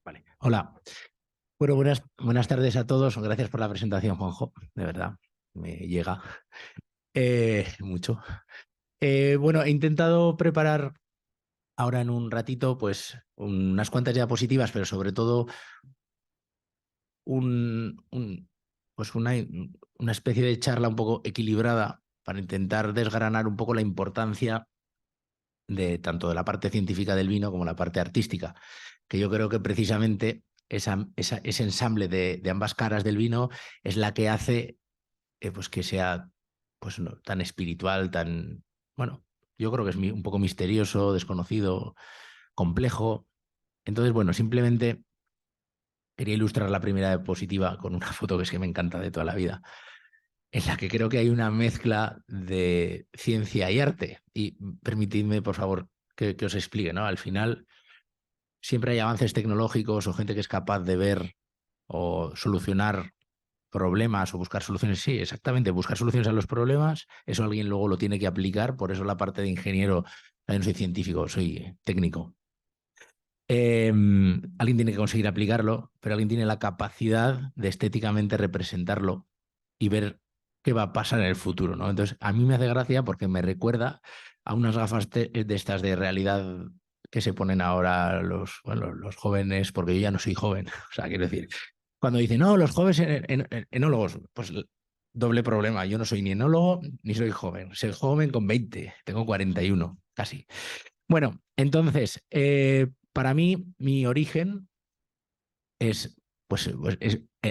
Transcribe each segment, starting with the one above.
Vale. Hola. Bueno, buenas tardes a todos. Gracias por la presentación, Juanjo. De verdad, me llega mucho. Bueno, he intentado preparar ahora en un ratito, pues, unas cuantas diapositivas, pero sobre todo pues una especie de charla un poco equilibrada para intentar desgranar un poco la importancia de tanto de la parte científica del vino como la parte artística, que yo creo que precisamente ese ensamble de ambas caras del vino es la que hace pues que sea pues, no, tan espiritual, tan, bueno, yo creo que es un poco misterioso, desconocido, complejo. Entonces, bueno, simplemente quería ilustrar la primera diapositiva con una foto que es que me encanta de toda la vida, en la que creo que hay una mezcla de ciencia y arte. Y permitidme, por favor, que os explique, ¿no? Al final siempre hay avances tecnológicos o gente que es capaz de ver o solucionar problemas o buscar soluciones. Sí, exactamente, buscar soluciones a los problemas, eso alguien luego lo tiene que aplicar, por eso la parte de ingeniero, yo no soy científico, soy técnico. Alguien tiene que conseguir aplicarlo, pero alguien tiene la capacidad de estéticamente representarlo y ver qué va a pasar en el futuro, ¿no? Entonces, a mí me hace gracia porque me recuerda a unas gafas de estas de realidad que se ponen ahora bueno, los jóvenes, porque yo ya no soy joven, o sea, quiero decir, cuando dicen, no, los jóvenes enólogos, pues doble problema, yo no soy ni enólogo ni soy joven, soy joven con 20, tengo 41, casi. Bueno, entonces, para mí, mi origen es,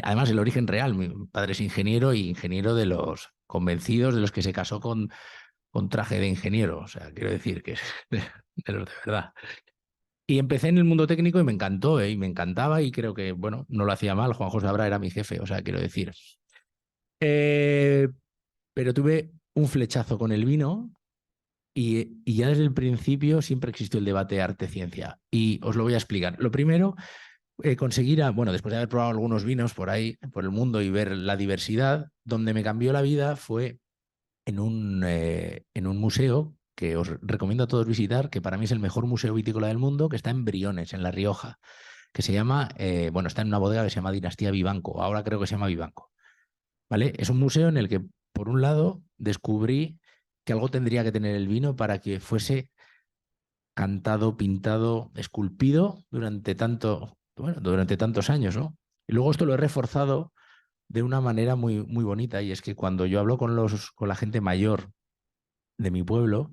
además, el origen real. Mi padre es ingeniero y ingeniero de los convencidos, de los que se casó con traje de ingeniero. O sea, quiero decir que es de los de verdad. Y empecé en el mundo técnico y me encantó, y me encantaba y creo que, bueno, no lo hacía mal. Juan José Abra era mi jefe, o sea, quiero decir. Eh, pero tuve un flechazo con el vino y ya desde el principio siempre existió el debate arte-ciencia. Y os lo voy a explicar. Lo primero, conseguir, bueno, después de haber probado algunos vinos por ahí, por el mundo y ver la diversidad, donde me cambió la vida fue en un museo que os recomiendo a todos visitar, que para mí es el mejor museo vitícola del mundo, que está en Briones, en La Rioja, que se llama, bueno, está en una bodega que se llama Dinastía Vivanco, ahora creo que se llama Vivanco, ¿vale? Es un museo en el que, por un lado, descubrí que algo tendría que tener el vino para que fuese cantado, pintado, esculpido bueno, durante tantos años, ¿no? Y luego esto lo he reforzado de una manera muy, muy bonita, y es que cuando yo hablo con la gente mayor de mi pueblo,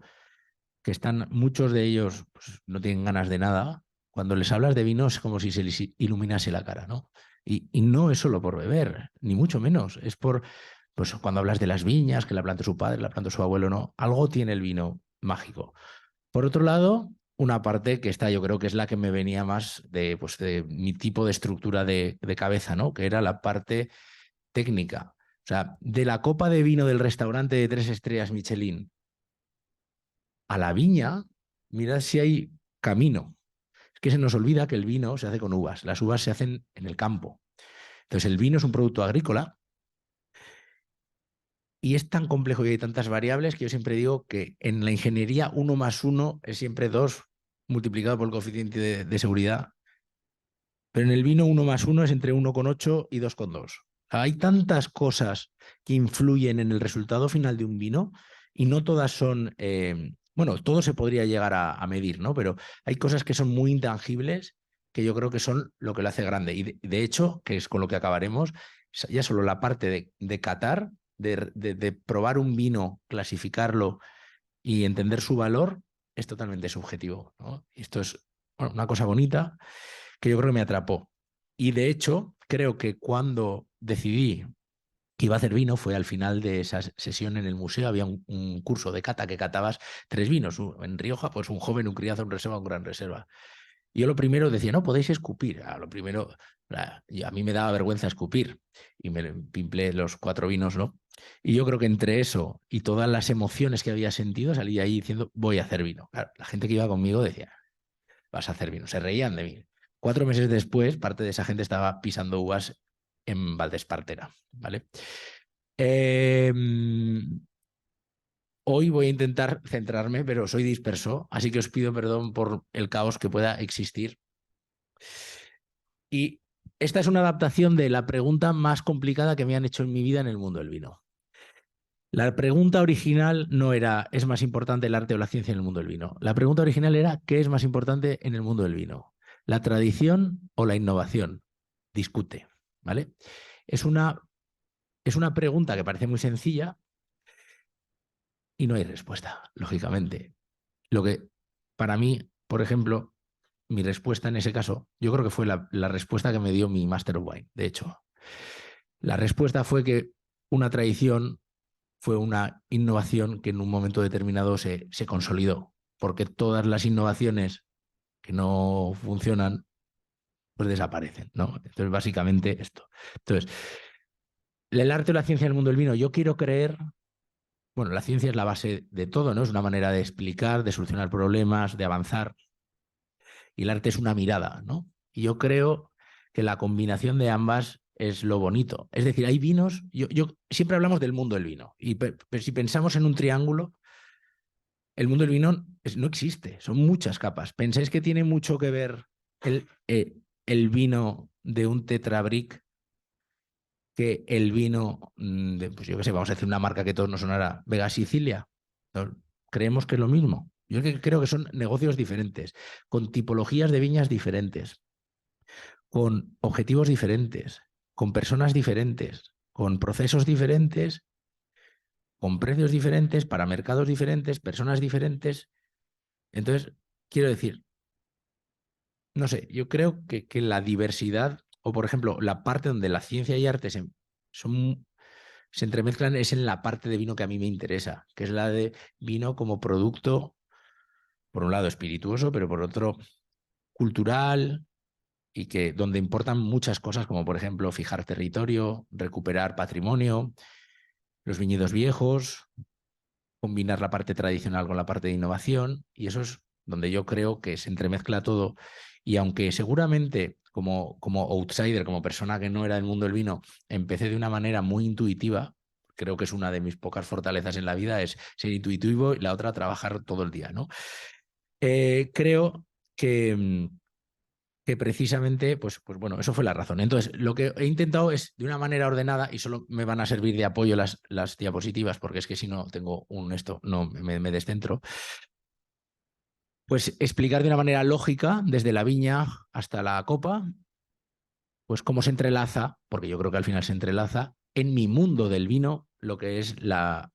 que están, muchos de ellos pues, no tienen ganas de nada, cuando les hablas de vino es como si se les iluminase la cara, ¿no? Y no es solo por beber, ni mucho menos, es por, pues cuando hablas de las viñas, que la plantó su padre, la plantó su abuelo, no, algo tiene el vino mágico. Por otro lado, una parte que esta yo creo que es la que me venía más pues, de mi tipo de estructura de cabeza, ¿no? Que era la parte técnica. O sea, de la copa de vino del restaurante de 3 estrellas Michelin a la viña, mirad si hay camino. Es que se nos olvida que el vino se hace con uvas. Las uvas se hacen en el campo. Entonces, el vino es un producto agrícola y es tan complejo y hay tantas variables que yo siempre digo que en la ingeniería 1 más 1 es siempre 2 multiplicado por el coeficiente de seguridad. Pero en el vino 1 más 1 es entre 1,8 y 2,2. Hay tantas cosas que influyen en el resultado final de un vino y no todas son, bueno, todo se podría llegar a medir, ¿no? Pero hay cosas que son muy intangibles que yo creo que son lo que lo hace grande. Y de hecho, que es con lo que acabaremos, ya solo la parte de catar, de probar un vino, clasificarlo y entender su valor, es totalmente subjetivo, ¿no? Y esto es, bueno, una cosa bonita que yo creo que me atrapó. Y de hecho, creo que cuando decidí que iba a hacer vino fue al final de esa sesión en el museo. Había un curso de cata que catabas 3 vinos. En Rioja, pues un joven, un crianza, un reserva, un gran reserva. Y yo lo primero decía, no, podéis escupir. Lo primero, y a mí me daba vergüenza escupir. Y me pimplé los 4 vinos, ¿no? Y yo creo que entre eso y todas las emociones que había sentido, salí ahí diciendo, voy a hacer vino. Claro, la gente que iba conmigo decía, vas a hacer vino. Se reían de mí. 4 meses después, parte de esa gente estaba pisando uvas en Valdespartera, ¿vale? Eh, Hoy voy a intentar centrarme, pero soy disperso, así que os pido perdón por el caos que pueda existir. Y esta es una adaptación de la pregunta más complicada que me han hecho en mi vida en el mundo del vino. La pregunta original no era ¿es más importante el arte o la ciencia en el mundo del vino? La pregunta original era ¿qué es más importante en el mundo del vino? ¿La tradición o la innovación? Discute, ¿vale? Es una, es una pregunta que parece muy sencilla y no hay respuesta, lógicamente. Lo que para mí, por ejemplo, mi respuesta en ese caso, yo creo que fue la respuesta que me dio mi Master of Wine, de hecho. La respuesta fue que una tradición fue una innovación que en un momento determinado se consolidó, porque todas las innovaciones que no funcionan, pues desaparecen, ¿no? Entonces, básicamente esto. Entonces, el arte o la ciencia en el mundo del vino, yo quiero creer, bueno, la ciencia es la base de todo, ¿no? Es una manera de explicar, de solucionar problemas, de avanzar, y el arte es una mirada, ¿no? Y yo creo que la combinación de ambas es lo bonito. Es decir, hay vinos, yo siempre hablamos del mundo del vino, y pero si pensamos en un triángulo, el mundo del vino no existe, son muchas capas. ¿Pensáis que tiene mucho que ver el vino de un Tetrabric que el vino de, pues yo qué sé, vamos a decir una marca que todos nos sonará, Vega Sicilia? ¿No? Creemos que es lo mismo. Yo creo que son negocios diferentes, con tipologías de viñas diferentes, con objetivos diferentes, con personas diferentes, con procesos diferentes, con precios diferentes, para mercados diferentes, personas diferentes. Entonces, quiero decir, no sé, yo creo que la diversidad, o por ejemplo, la parte donde la ciencia y arte se entremezclan es en la parte de vino que a mí me interesa, que es la de vino como producto, por un lado espirituoso, pero por otro cultural, y que donde importan muchas cosas, como por ejemplo fijar territorio, recuperar patrimonio, los viñedos viejos, combinar la parte tradicional con la parte de innovación, y eso es donde yo creo que se entremezcla todo. Y aunque seguramente como outsider, como persona que no era del mundo del vino, empecé de una manera muy intuitiva, creo que es una de mis pocas fortalezas en la vida, es ser intuitivo y la otra trabajar todo el día, ¿no? Creo que precisamente, pues bueno, eso fue la razón. Entonces, lo que he intentado es, de una manera ordenada, y solo me van a servir de apoyo las diapositivas, porque es que si no tengo esto, no me descentro, pues explicar de una manera lógica, desde la viña hasta la copa, pues cómo se entrelaza, porque yo creo que al final se entrelaza, en mi mundo del vino, lo que es la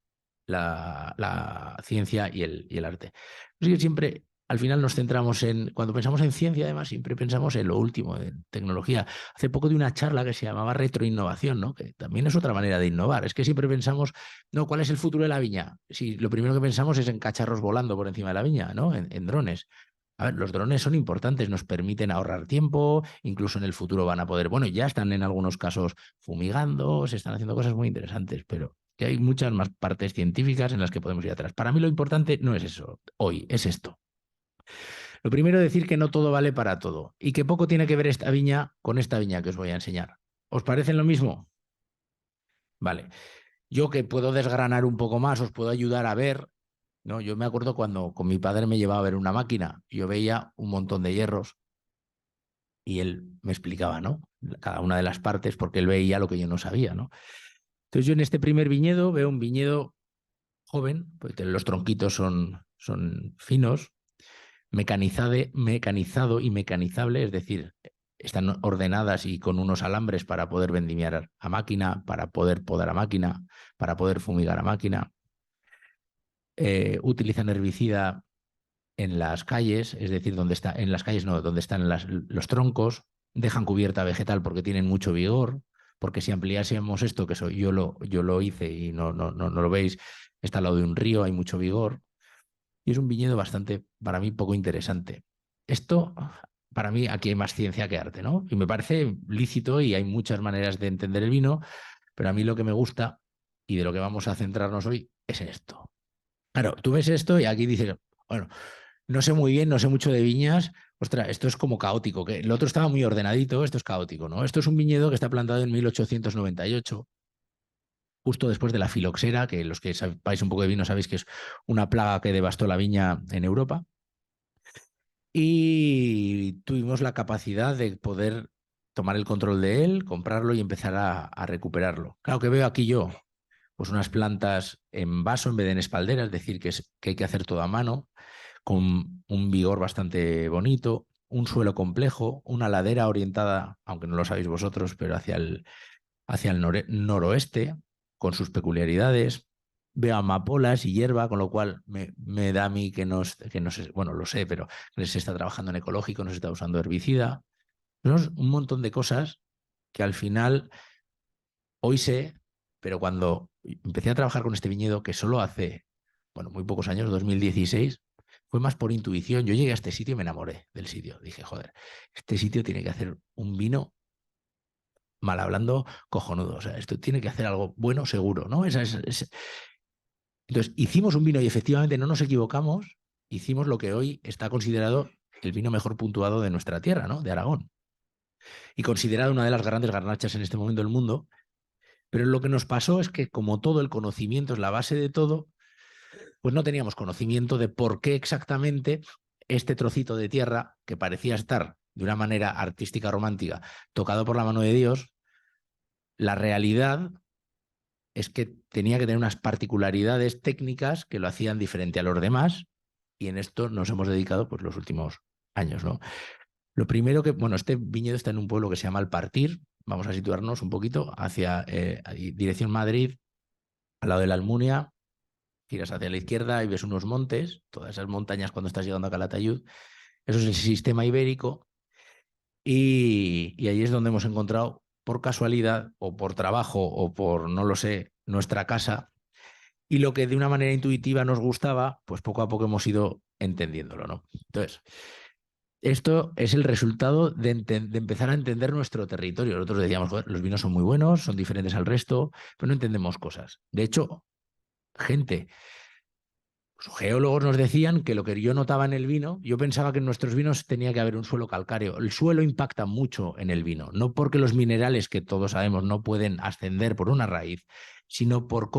ciencia y el arte. Es que siempre, al final nos centramos cuando pensamos en ciencia, además, siempre pensamos en lo último, en tecnología. Hace poco de una charla que se llamaba retroinnovación, ¿no? Que también es otra manera de innovar. Es que siempre pensamos, no, ¿cuál es el futuro de la viña? Si lo primero que pensamos es en cacharros volando por encima de la viña, ¿no? En drones. A ver, los drones son importantes, nos permiten ahorrar tiempo, incluso en el futuro van a poder, bueno, ya están en algunos casos fumigando, se están haciendo cosas muy interesantes, pero que hay muchas más partes científicas en las que podemos ir atrás. Para mí lo importante no es eso, hoy, es esto. Lo primero es decir que no todo vale para todo y que poco tiene que ver esta viña con esta viña que os voy a enseñar. ¿Os parecen lo mismo? Vale. Yo que puedo desgranar un poco más, os puedo ayudar a ver, ¿no? Yo me acuerdo cuando con mi padre me llevaba a ver una máquina, yo veía un montón de hierros y él me explicaba, ¿no? Cada una de las partes porque él veía lo que yo no sabía, ¿no? Entonces yo en este primer viñedo veo un viñedo joven, porque los tronquitos son finos, mecanizado y mecanizable, es decir, están ordenadas y con unos alambres para poder vendimiar a máquina, para poder podar a máquina, para poder fumigar a máquina. Utilizan herbicida en las calles, es decir, donde está, en las calles no, donde están los troncos, dejan cubierta vegetal porque tienen mucho vigor, porque si ampliásemos esto, que soy, yo lo hice y no lo veis, está al lado de un río, hay mucho vigor, y es un viñedo bastante, para mí, poco interesante. Esto, para mí, aquí hay más ciencia que arte, ¿no? Y me parece lícito y hay muchas maneras de entender el vino, pero a mí lo que me gusta y de lo que vamos a centrarnos hoy es en esto. Claro, tú ves esto y aquí dices, bueno, no sé muy bien, no sé mucho de viñas. Ostras, esto es como caótico, que el otro estaba muy ordenadito, esto es caótico, ¿no? Esto es un viñedo que está plantado en 1898, justo después de la filoxera, que los que sabéis un poco de vino sabéis que es una plaga que devastó la viña en Europa. Y tuvimos la capacidad de poder tomar el control de él, comprarlo y empezar a recuperarlo. Claro que veo aquí yo pues unas plantas en vaso en vez de en espaldera, es decir, que hay que hacer todo a mano, con un vigor bastante bonito, un suelo complejo, una ladera orientada, aunque no lo sabéis vosotros, pero hacia el noroeste, con sus peculiaridades. Veo amapolas y hierba, con lo cual me da a mí que no sé, bueno, lo sé, pero que se está trabajando en ecológico, no se está usando herbicida. Tenemos un montón de cosas que al final hoy sé, pero cuando empecé a trabajar con este viñedo, que solo hace, bueno, muy pocos años, 2016, fue más por intuición. Yo llegué a este sitio y me enamoré del sitio. Dije, joder, este sitio tiene que hacer un vino, mal hablando, cojonudo. O sea, esto tiene que hacer algo bueno, seguro, ¿no? Entonces, hicimos un vino y efectivamente no nos equivocamos. Hicimos lo que hoy está considerado el vino mejor puntuado de nuestra tierra, ¿no? De Aragón. Y considerado una de las grandes garnachas en este momento del mundo. Pero lo que nos pasó es que, como todo el conocimiento es la base de todo, pues no teníamos conocimiento de por qué exactamente este trocito de tierra, que parecía estar de una manera artística romántica, tocado por la mano de Dios, la realidad es que tenía que tener unas particularidades técnicas que lo hacían diferente a los demás, y en esto nos hemos dedicado pues los últimos años, ¿no? Lo primero que, bueno, este viñedo está en un pueblo que se llama El Partir, vamos a situarnos un poquito hacia dirección Madrid, al lado de la Almunia, tiras hacia la izquierda y ves unos montes, todas esas montañas cuando estás llegando a Calatayud. Eso es el sistema ibérico y ahí es donde hemos encontrado, por casualidad o por trabajo o por, no lo sé, nuestra casa. Y lo que de una manera intuitiva nos gustaba, pues poco a poco hemos ido entendiéndolo, ¿no? Entonces, esto es el resultado de empezar a entender nuestro territorio. Nosotros decíamos, joder, los vinos son muy buenos, son diferentes al resto, pero no entendemos cosas. De hecho, gente, los geólogos nos decían que lo que yo notaba en el vino, yo pensaba que en nuestros vinos tenía que haber un suelo calcáreo. El suelo impacta mucho en el vino, no porque los minerales que todos sabemos no pueden ascender por una raíz, sino por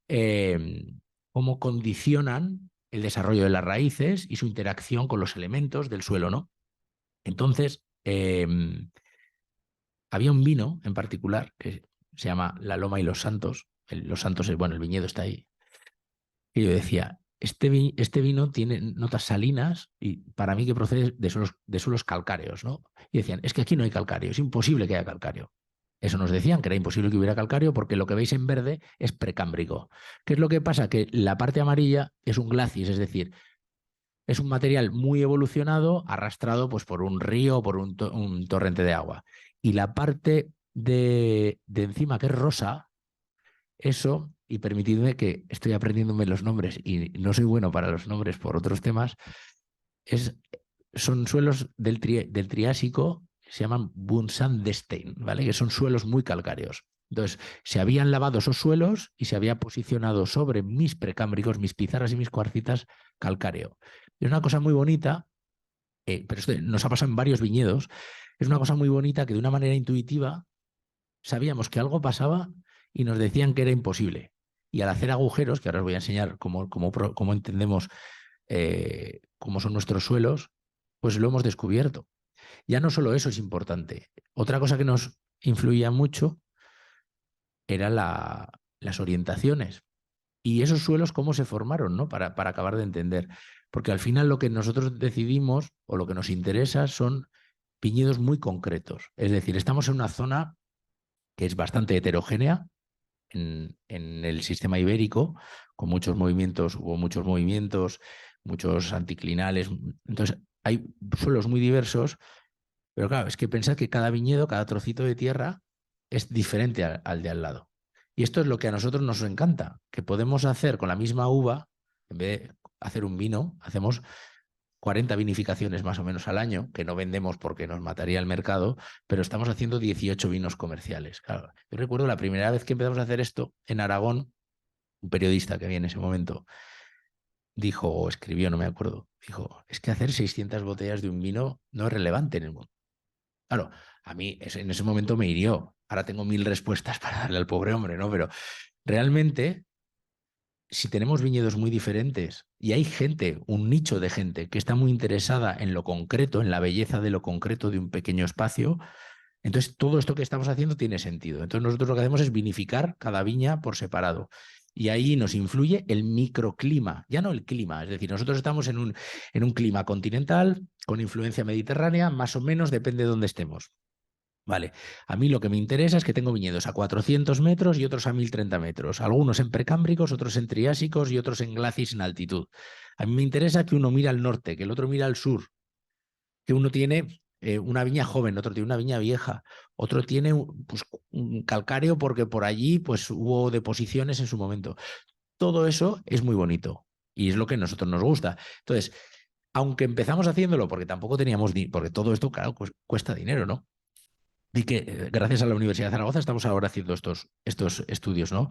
eh, cómo condicionan el desarrollo de las raíces y su interacción con los elementos del suelo, ¿no? Entonces, había un vino en particular que se llama La Loma y los Santos. Los Santos, bueno, el viñedo está ahí. Y yo decía, este vino tiene notas salinas y para mí que procede de suelos calcáreos, ¿no? Y decían, es que aquí no hay calcáreo, es imposible que haya calcáreo. Eso nos decían, que era imposible que hubiera calcáreo porque lo que veis en verde es precámbrico. ¿Qué es lo que pasa? Que la parte amarilla es un glacis, es decir, es un material muy evolucionado, arrastrado pues, por un río o por un torrente de agua. Y la parte de encima, que es rosa, eso, y permitidme que estoy aprendiéndome los nombres y no soy bueno para los nombres por otros temas, es, son suelos del Triásico, se llaman Buntsandstein, ¿vale? Que son suelos muy calcáreos. Entonces, se habían lavado esos suelos y se había posicionado sobre mis precámbricos, mis pizarras y mis cuarcitas calcáreo. Es una cosa muy bonita, pero esto nos ha pasado en varios viñedos, es una cosa muy bonita que de una manera intuitiva sabíamos que algo pasaba y nos decían que era imposible. Y al hacer agujeros, que ahora os voy a enseñar cómo entendemos cómo son nuestros suelos, pues lo hemos descubierto. Ya no solo eso es importante. Otra cosa que nos influía mucho era las orientaciones. Y esos suelos, cómo se formaron, ¿no? Para acabar de entender. Porque al final lo que nosotros decidimos o lo que nos interesa son viñedos muy concretos. Es decir, estamos en una zona que es bastante heterogénea en el sistema ibérico, con hubo muchos movimientos, muchos anticlinales. Entonces, hay suelos muy diversos, pero claro, es que pensad que cada viñedo, cada trocito de tierra es diferente al de al lado. Y esto es lo que a nosotros nos encanta, que podemos hacer con la misma uva, en vez de hacer un vino, hacemos 40 vinificaciones más o menos al año, que no vendemos porque nos mataría el mercado, pero estamos haciendo 18 vinos comerciales. Claro, yo recuerdo la primera vez que empezamos a hacer esto en Aragón, un periodista que había en ese momento dijo, o escribió, no me acuerdo, dijo, es que hacer 600 botellas de un vino no es relevante en el mundo. Claro, a mí en ese momento me hirió. Ahora tengo 1000 respuestas para darle al pobre hombre, ¿no? Pero realmente si tenemos viñedos muy diferentes y hay gente, un nicho de gente que está muy interesada en lo concreto, en la belleza de lo concreto de un pequeño espacio, Entonces, todo esto que estamos haciendo tiene sentido. Entonces, nosotros lo que hacemos es vinificar cada viña por separado. Y ahí nos influye el microclima, ya no el clima. Es decir, nosotros estamos en un clima continental con influencia mediterránea, más o menos depende de dónde estemos. Vale, a mí lo que me interesa es que tengo viñedos a 400 metros y otros a 1030 metros, algunos en precámbricos, otros en triásicos y otros en glacis en altitud. A mí me interesa que uno mira al norte, que el otro mira al sur, que uno tiene una viña joven, otro tiene una viña vieja, otro tiene pues, un calcáreo porque por allí pues, hubo deposiciones en su momento. Todo eso es muy bonito y es lo que a nosotros nos gusta. Entonces, aunque empezamos haciéndolo porque tampoco teníamos, porque todo esto, claro, pues, cuesta dinero, ¿no? Y que gracias a la Universidad de Zaragoza estamos ahora haciendo estos estudios, ¿no?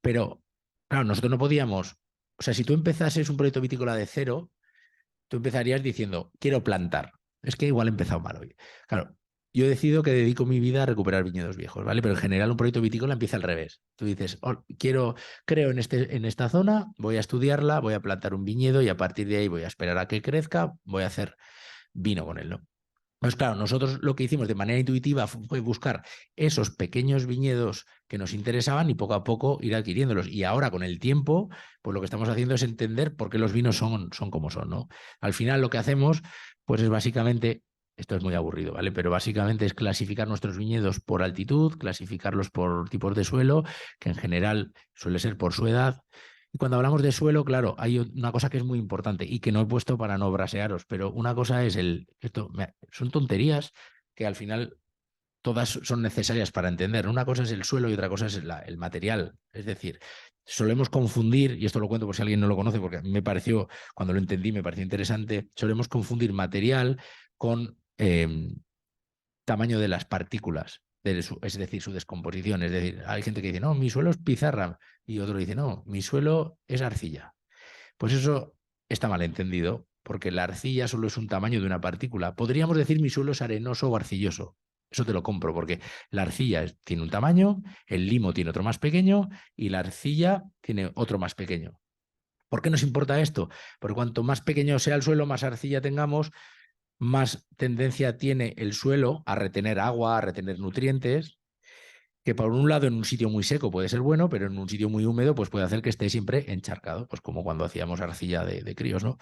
Pero, claro, nosotros no podíamos, o sea, si tú empezases un proyecto vitícola de cero, tú empezarías diciendo, quiero plantar. Es que igual he empezado mal hoy. Claro, yo decido que dedico mi vida a recuperar viñedos viejos, ¿vale? Pero en general un proyecto vitícola empieza al revés. Tú dices, oh, creo en esta zona, voy a estudiarla, voy a plantar un viñedo y a partir de ahí voy a esperar a que crezca, voy a hacer vino con él, ¿no? Pues claro, nosotros lo que hicimos de manera intuitiva fue buscar esos pequeños viñedos que nos interesaban y poco a poco ir adquiriéndolos. Y ahora, con el tiempo, pues lo que estamos haciendo es entender por qué los vinos son como son, ¿no? Al final lo que hacemos, pues es básicamente, esto es muy aburrido, ¿vale? Pero básicamente es clasificar nuestros viñedos por altitud, clasificarlos por tipos de suelo, que en general suele ser por su edad. Y cuando hablamos de suelo, claro, hay una cosa que es muy importante y que no he puesto para no brasearos, pero una cosa es son tonterías que al final todas son necesarias para entender. Una cosa es el suelo y otra cosa es el material. Es decir, solemos confundir, y esto lo cuento por si alguien no lo conoce, porque a mí me pareció, cuando lo entendí, me pareció interesante, solemos confundir material con tamaño de las partículas, es decir, su descomposición. Es decir, hay gente que dice, no, mi suelo es pizarra, y otro dice, no, mi suelo es arcilla. Pues eso está mal entendido, porque la arcilla solo es un tamaño de una partícula. Podríamos decir mi suelo es arenoso o arcilloso. Eso te lo compro, porque la arcilla tiene un tamaño, el limo tiene otro más pequeño y la arcilla tiene otro más pequeño. ¿Por qué nos importa esto? Porque cuanto más pequeño sea el suelo, más arcilla tengamos, más tendencia tiene el suelo a retener agua, a retener nutrientes, que por un lado en un sitio muy seco puede ser bueno, pero en un sitio muy húmedo pues puede hacer que esté siempre encharcado, pues como cuando hacíamos arcilla de críos, ¿no?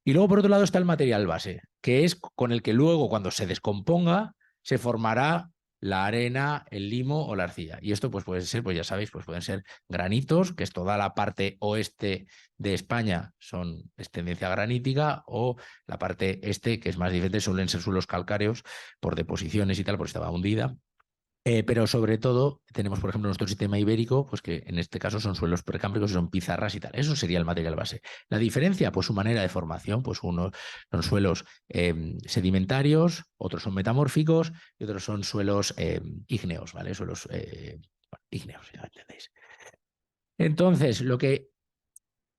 Y luego por otro lado está el material base, que es con el que luego cuando se descomponga se formará la arena, el limo o la arcilla. Y esto pues puede ser, pues ya sabéis, pues pueden ser granitos, que es toda la parte oeste de España, es tendencia granítica, o la parte este, que es más diferente, suelen ser suelos calcáreos por deposiciones y tal, porque estaba hundida. Pero sobre todo tenemos, por ejemplo, nuestro sistema ibérico, pues que en este caso son suelos precámbricos y son pizarras y tal. Eso sería el material base. La diferencia, pues su manera de formación, pues unos son suelos sedimentarios, otros son metamórficos y otros son suelos ígneos, ¿vale? Suelos ígneos, ya entendéis. Entonces, lo que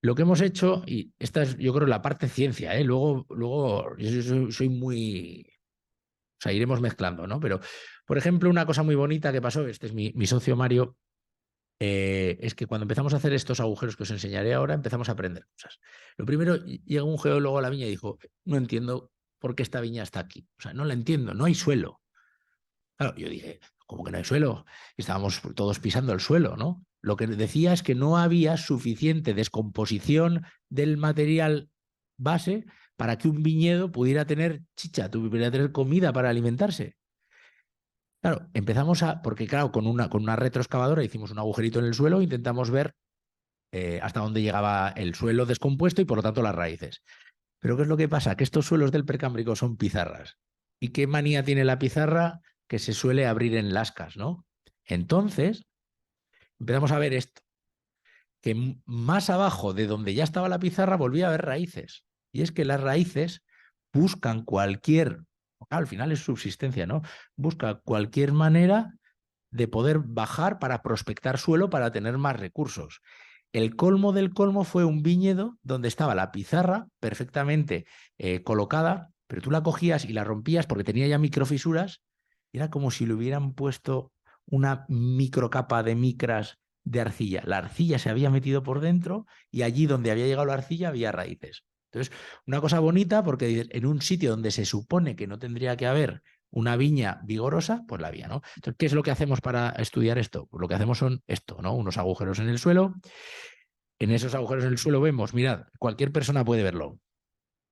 hemos hecho, y esta es, yo creo, la parte ciencia, ¿eh? Luego yo soy muy, o sea, iremos mezclando, ¿no? Pero, por ejemplo, una cosa muy bonita que pasó, este es mi socio Mario, es que cuando empezamos a hacer estos agujeros que os enseñaré ahora, empezamos a aprender cosas. Lo primero, llega un geólogo a la viña y dijo, no entiendo por qué esta viña está aquí. O sea, no la entiendo, no hay suelo. Claro, yo dije, ¿cómo que no hay suelo? Y estábamos todos pisando el suelo, ¿no? Lo que decía es que no había suficiente descomposición del material base para que un viñedo pudiera tener chicha, pudiera tener comida para alimentarse. Claro, empezamos porque claro, con una retroexcavadora hicimos un agujerito en el suelo, intentamos ver hasta dónde llegaba el suelo descompuesto y por lo tanto las raíces. Pero ¿qué es lo que pasa? Que estos suelos del Precámbrico son pizarras. ¿Y qué manía tiene la pizarra? Que se suele abrir en lascas, ¿no? Entonces, empezamos a ver esto, que más abajo de donde ya estaba la pizarra volvía a haber raíces. Y es que las raíces buscan al final es subsistencia, ¿no? Busca cualquier manera de poder bajar para prospectar suelo para tener más recursos. El colmo del colmo fue un viñedo donde estaba la pizarra perfectamente colocada, pero tú la cogías y la rompías porque tenía ya microfisuras, y era como si le hubieran puesto una microcapa de micras de arcilla. La arcilla se había metido por dentro y allí donde había llegado la arcilla había raíces. Entonces, una cosa bonita porque en un sitio donde se supone que no tendría que haber una viña vigorosa, pues la había, ¿no? Entonces, ¿qué es lo que hacemos para estudiar esto? Pues lo que hacemos son esto, ¿no? Unos agujeros en el suelo. En esos agujeros en el suelo vemos, mirad, cualquier persona puede verlo.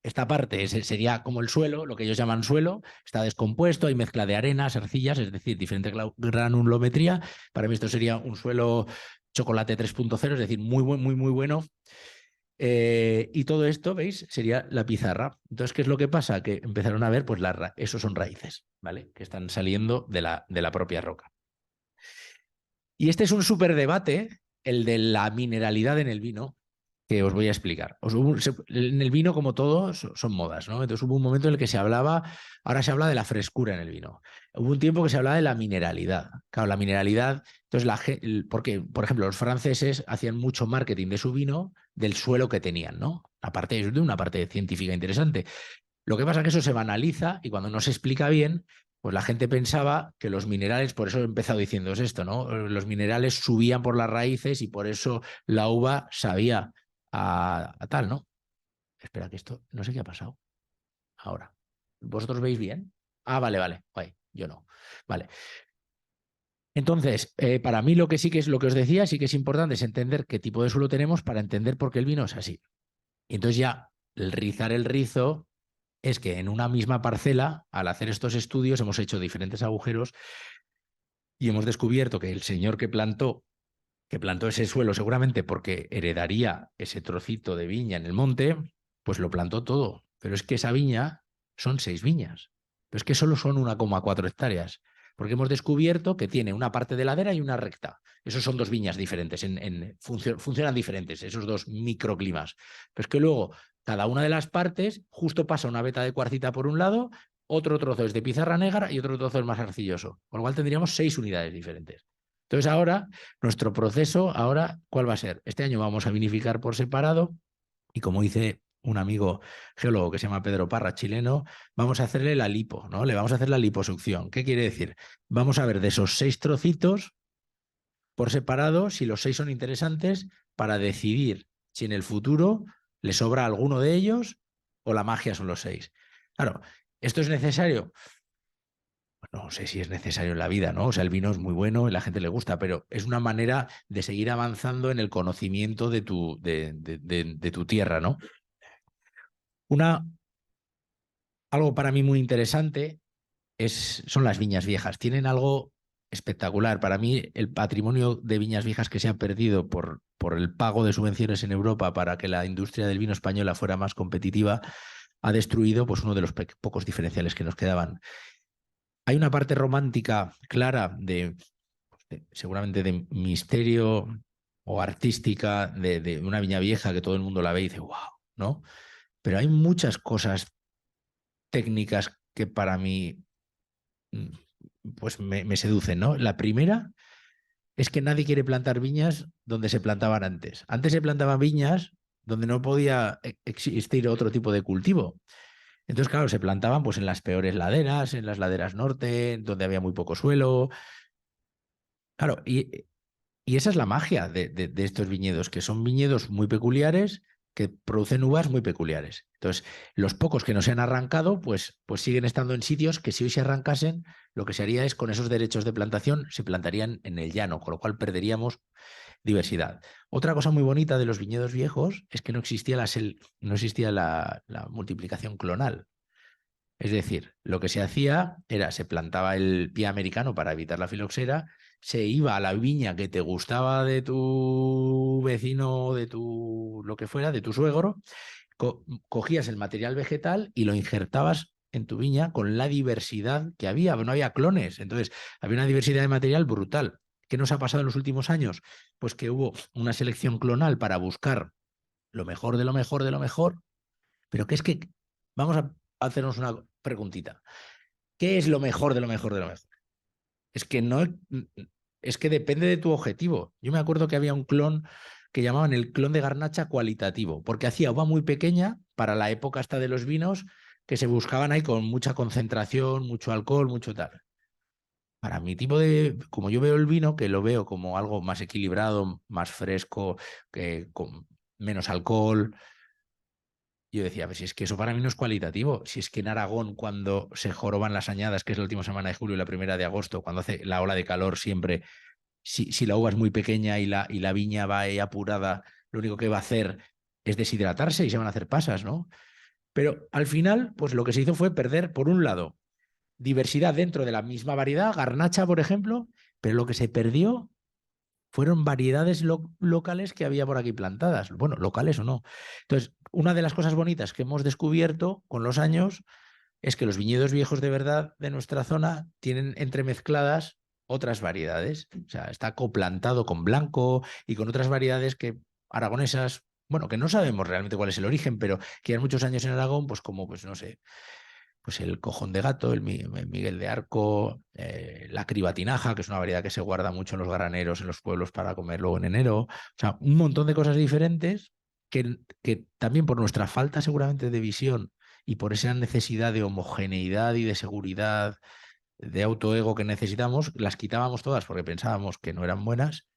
Esta parte sería como el suelo, lo que ellos llaman suelo, está descompuesto, hay mezcla de arenas, arcillas, es decir, diferente granulometría. Para mí esto sería un suelo chocolate 3.0, es decir, muy bueno. Y todo esto, ¿veis? Sería la pizarra. Entonces, ¿qué es lo que pasa? Que empezaron a ver, pues esos son raíces, ¿vale? Que están saliendo de la propia roca. Y este es un súper debate, el de la mineralidad en el vino, que os voy a explicar. En el vino, como todo, son modas, ¿no? Entonces hubo un momento en el que se hablaba, ahora se habla de la frescura en el vino. Hubo un tiempo que se hablaba de la mineralidad. Claro, la mineralidad, entonces, porque, por ejemplo, los franceses hacían mucho marketing de su vino del suelo que tenían, ¿no? Aparte de una parte científica interesante. Lo que pasa es que eso se banaliza y cuando no se explica bien, pues la gente pensaba que los minerales, por eso he empezado diciendo esto, ¿no? Los minerales subían por las raíces y por eso la uva sabía a tal, ¿no? Espera, que esto, no sé qué ha pasado ahora. ¿Vosotros veis bien? Ah, vale, guay, yo no. Vale. Entonces, para mí lo que sí que es lo que os decía, sí que es importante es entender qué tipo de suelo tenemos para entender por qué el vino es así. Y entonces ya el rizar el rizo es que en una misma parcela, al hacer estos estudios, hemos hecho diferentes agujeros y hemos descubierto que el señor que plantó ese suelo seguramente porque heredaría ese trocito de viña en el monte, pues lo plantó todo. Pero es que esa viña son 6 viñas. Pero es que solo son 1,4 hectáreas. Porque hemos descubierto que tiene una parte de ladera y una recta. Esos son 2 viñas diferentes, funcionan diferentes, esos 2 microclimas. Pero es que luego cada una de las partes justo pasa una veta de cuarcita por un lado, otro trozo es de pizarra negra y otro trozo es más arcilloso. Con lo cual tendríamos 6 unidades diferentes. Entonces ahora, nuestro proceso, ahora, ¿cuál va a ser? Este año vamos a vinificar por separado y como dice un amigo geólogo que se llama Pedro Parra, chileno, vamos a hacerle la lipo, ¿no? Le vamos a hacer la liposucción. ¿Qué quiere decir? Vamos a ver de esos 6 trocitos por separado si los 6 son interesantes para decidir si en el futuro le sobra alguno de ellos o la magia son los 6. Claro, ¿esto es necesario? No sé si es necesario en la vida, ¿no? O sea, el vino es muy bueno y a la gente le gusta, pero es una manera de seguir avanzando en el conocimiento de tu tierra, ¿no? Una, algo para mí muy interesante son las viñas viejas. Tienen algo espectacular. Para mí, el patrimonio de viñas viejas que se ha perdido por el pago de subvenciones en Europa para que la industria del vino española fuera más competitiva, ha destruido pues, uno de los pocos diferenciales que nos quedaban. Hay una parte romántica clara seguramente de misterio o artística de una viña vieja que todo el mundo la ve y dice, wow, ¿no? Pero hay muchas cosas técnicas que para mí pues me seducen, ¿no? La primera es que nadie quiere plantar viñas donde se plantaban antes. Antes se plantaban viñas donde no podía existir otro tipo de cultivo. Entonces, claro, se plantaban pues en las peores laderas, en las laderas norte, donde había muy poco suelo. Claro, y esa es la magia de estos viñedos, que son viñedos muy peculiares que producen uvas muy peculiares. Entonces, los pocos que no se han arrancado, pues siguen estando en sitios que si hoy se arrancasen, lo que se haría es con esos derechos de plantación se plantarían en el llano, con lo cual perderíamos diversidad. Otra cosa muy bonita de los viñedos viejos es que no existía no existía la multiplicación clonal. Es decir, lo que se hacía era, se plantaba el pie americano para evitar la filoxera, se iba a la viña que te gustaba de tu vecino, de tu lo que fuera, de tu suegro, cogías el material vegetal y lo injertabas en tu viña con la diversidad que había, no había clones, entonces había una diversidad de material brutal. ¿Qué nos ha pasado en los últimos años? Pues que hubo una selección clonal para buscar lo mejor de lo mejor de lo mejor, pero que es que vamos a hacernos una preguntita. ¿Qué es lo mejor de lo mejor de lo mejor? Es que no, es que depende de tu objetivo. Yo me acuerdo que había un clon que llamaban el clon de garnacha cualitativo, porque hacía uva muy pequeña para la época hasta de los vinos que se buscaban ahí con mucha concentración, mucho alcohol, mucho tal. Para mi tipo como yo veo el vino, que lo veo como algo más equilibrado, más fresco, con menos alcohol, yo decía, pues si es que eso para mí no es cualitativo, si es que en Aragón cuando se joroban las añadas, que es la última semana de julio y la primera de agosto, cuando hace la ola de calor siempre, si la uva es muy pequeña y la viña va ahí apurada, lo único que va a hacer es deshidratarse y se van a hacer pasas, ¿no? Pero al final, pues lo que se hizo fue perder, por un lado, diversidad dentro de la misma variedad, garnacha, por ejemplo, pero lo que se perdió fueron variedades locales que había por aquí plantadas, bueno, locales o no. Entonces, una de las cosas bonitas que hemos descubierto con los años es que los viñedos viejos de verdad de nuestra zona tienen entremezcladas otras variedades. O sea, está coplantado con blanco y con otras variedades que aragonesas, bueno, que no sabemos realmente cuál es el origen, pero que llevan muchos años en Aragón, pues como, pues no sé, pues el cojón de gato, el Miguel de Arco, la cribatinaja, que es una variedad que se guarda mucho en los graneros, en los pueblos para comer luego en enero. O sea, un montón de cosas diferentes que también por nuestra falta seguramente de visión y por esa necesidad de homogeneidad y de seguridad, de autoego que necesitamos, las quitábamos todas porque pensábamos que no eran buenas,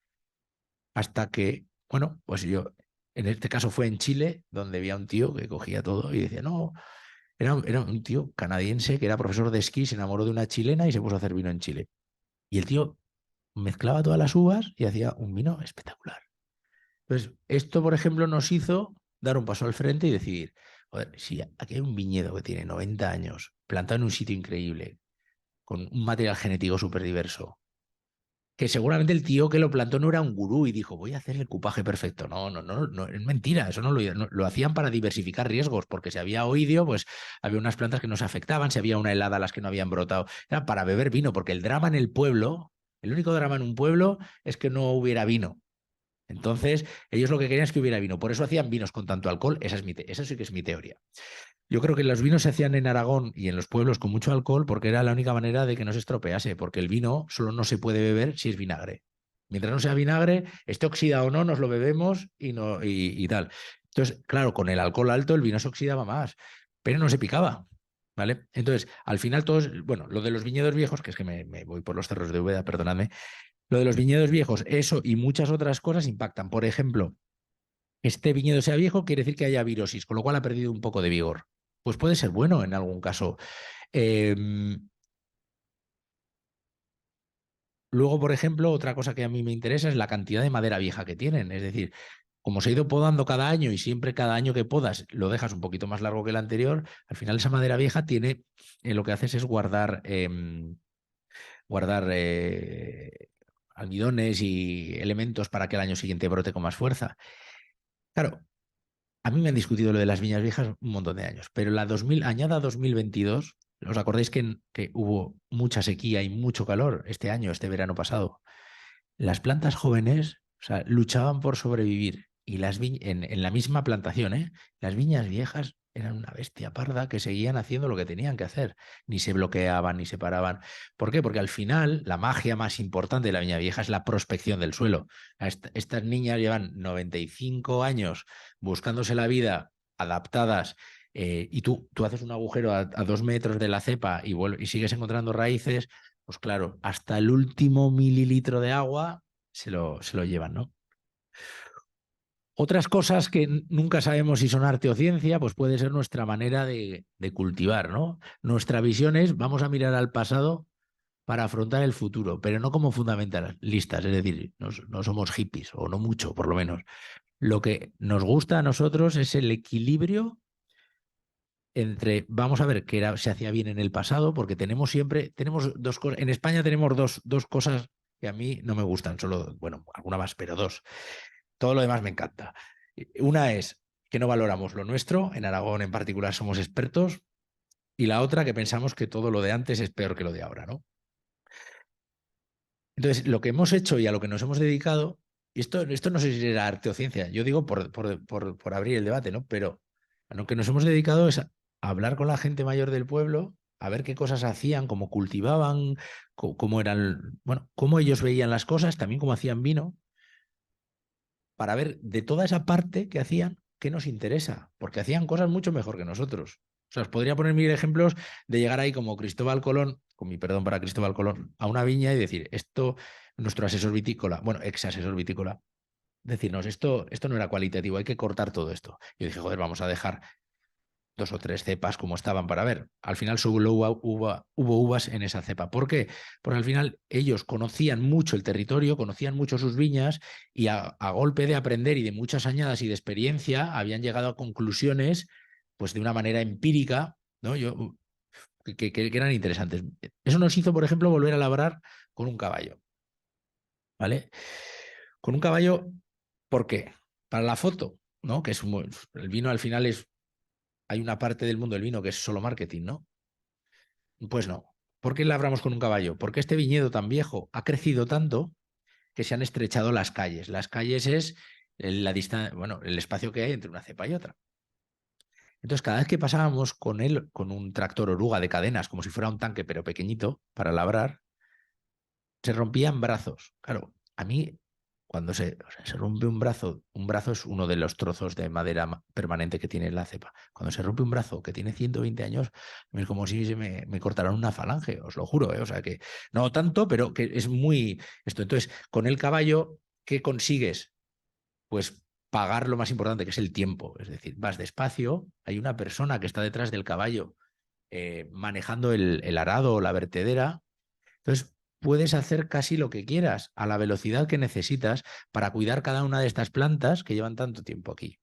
hasta que, bueno, pues yo, en este caso fue en Chile, donde había un tío que cogía todo y decía, no, era un tío canadiense que era profesor de esquí, se enamoró de una chilena y se puso a hacer vino en Chile. Y el tío mezclaba todas las uvas y hacía un vino espectacular. Entonces, esto, por ejemplo, nos hizo dar un paso al frente y decidir, joder, si aquí hay un viñedo que tiene 90 años, plantado en un sitio increíble, con un material genético súper diverso, que seguramente el tío que lo plantó no era un gurú y dijo, voy a hacer el cupaje perfecto. No, no, no, no, es mentira, eso lo hacían para diversificar riesgos, porque si había oidio, pues había unas plantas que no se afectaban, si había una helada las que no habían brotado, era para beber vino, porque el drama en el pueblo, el único drama en un pueblo es que no hubiera vino. Entonces, ellos lo que querían es que hubiera vino, por eso hacían vinos con tanto alcohol, esa sí que es mi teoría. Yo creo que los vinos se hacían en Aragón y en los pueblos con mucho alcohol porque era la única manera de que no se estropease, porque el vino solo no se puede beber si es vinagre. Mientras no sea vinagre, esté oxidado o no, nos lo bebemos y tal. Entonces, claro, con el alcohol alto el vino se oxidaba más, pero no se picaba. ¿Vale? Entonces, al final todos, bueno, lo de los viñedos viejos, que es que me voy por los cerros de Úbeda, perdonadme, lo de los viñedos viejos, eso y muchas otras cosas impactan. Por ejemplo, este viñedo sea viejo, quiere decir que haya virosis, con lo cual ha perdido un poco de vigor. Pues puede ser bueno en algún caso. Em, Luego, por ejemplo, otra cosa que a mí me interesa es la cantidad de madera vieja que tienen. Es decir, como se ha ido podando cada año y siempre cada año que podas lo dejas un poquito más largo que el anterior, al final esa madera vieja tiene, lo que haces es guardar almidones y elementos para que el año siguiente brote con más fuerza. Claro, a mí me han discutido lo de las viñas viejas un montón de años, pero la 2000, añada 2022, ¿os acordáis que hubo mucha sequía y mucho calor este año, este verano pasado? Las plantas jóvenes, o sea, luchaban por sobrevivir y en la misma plantación, ¿eh? Las viñas viejas eran una bestia parda que seguían haciendo lo que tenían que hacer, ni se bloqueaban ni se paraban. ¿Por qué? Porque al final la magia más importante de la viña vieja es la prospección del suelo. Estas niñas llevan 95 años buscándose la vida, adaptadas. Y tú haces un agujero a 2 metros de la cepa y sigues encontrando raíces, pues claro, hasta el último mililitro de agua se lo llevan, ¿no? Otras cosas que nunca sabemos si son arte o ciencia, pues puede ser nuestra manera de cultivar, ¿no? Nuestra visión es, vamos a mirar al pasado para afrontar el futuro, pero no como fundamentalistas, es decir, no somos hippies, o no mucho, por lo menos. Lo que nos gusta a nosotros es el equilibrio entre, vamos a ver qué se hacía bien en el pasado, porque tenemos dos cosas, en España tenemos dos cosas que a mí no me gustan, solo, bueno, alguna más, pero dos. Todo lo demás me encanta. Una es que no valoramos lo nuestro, en Aragón en particular somos expertos, y la otra que pensamos que todo lo de antes es peor que lo de ahora, ¿no? Entonces, lo que hemos hecho y a lo que nos hemos dedicado, y esto no sé si era arte o ciencia, yo digo por abrir el debate, ¿no? Pero a lo que nos hemos dedicado es a hablar con la gente mayor del pueblo, a ver qué cosas hacían, cómo cultivaban, cómo eran, bueno, cómo ellos veían las cosas, también cómo hacían vino, para ver de toda esa parte que hacían, qué nos interesa, porque hacían cosas mucho mejor que nosotros. O sea, os podría poner mil ejemplos de llegar ahí como Cristóbal Colón, con mi perdón para Cristóbal Colón, a una viña y decir, esto, nuestro asesor vitícola, bueno, ex asesor vitícola, decirnos, esto no era cualitativo, hay que cortar todo esto. Yo dije, joder, vamos a dejar. 2 o 3 cepas como estaban para ver. Al final solo hubo uvas en esa cepa. ¿Por qué? Porque al final ellos conocían mucho el territorio, conocían mucho sus viñas y a golpe de aprender y de muchas añadas y de experiencia habían llegado a conclusiones pues de una manera empírica, ¿no? Que eran interesantes. Eso nos hizo, por ejemplo, volver a labrar con un caballo, ¿vale? Con un caballo, ¿por qué? Para la foto, ¿no? Que es el vino al final es, hay una parte del mundo del vino que es solo marketing, ¿no? Pues no. ¿Por qué labramos con un caballo? Porque este viñedo tan viejo ha crecido tanto que se han estrechado las calles. Las calles es la distancia, bueno, el espacio que hay entre una cepa y otra. Entonces, cada vez que pasábamos con él, con un tractor oruga de cadenas, como si fuera un tanque, pero pequeñito, para labrar, se rompían brazos. Claro, a mí, cuando o sea, se rompe un brazo es uno de los trozos de madera permanente que tiene la cepa. Cuando se rompe un brazo que tiene 120 años, es como si me cortaran una falange, os lo juro, ¿eh? O sea que no tanto, pero que es muy esto. Entonces, con el caballo, ¿qué consigues? Pues pagar lo más importante, que es el tiempo. Es decir, vas despacio, hay una persona que está detrás del caballo manejando el arado o la vertedera. Entonces, puedes hacer casi lo que quieras a la velocidad que necesitas para cuidar cada una de estas plantas que llevan tanto tiempo aquí.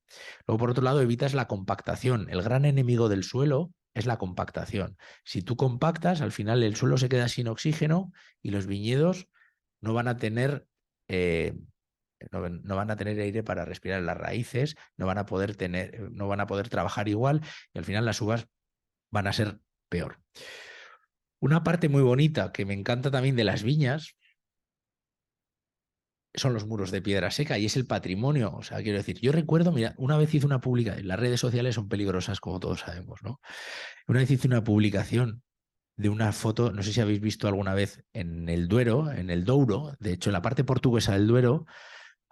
Luego, por otro lado, evitas la compactación. El gran enemigo del suelo es la compactación. Si tú compactas, al final el suelo se queda sin oxígeno y los viñedos no van a tener... no van a tener aire para respirar en las raíces, no van a poder trabajar igual y al final las uvas van a ser peor. Una parte muy bonita que me encanta también de las viñas son los muros de piedra seca y es el patrimonio. O sea, quiero decir, yo recuerdo, mira, una vez hice una publicación, las redes sociales son peligrosas como todos sabemos, ¿no? Una vez hice una publicación de una foto, no sé si habéis visto alguna vez en el Duero, en el Douro, de hecho en la parte portuguesa del Duero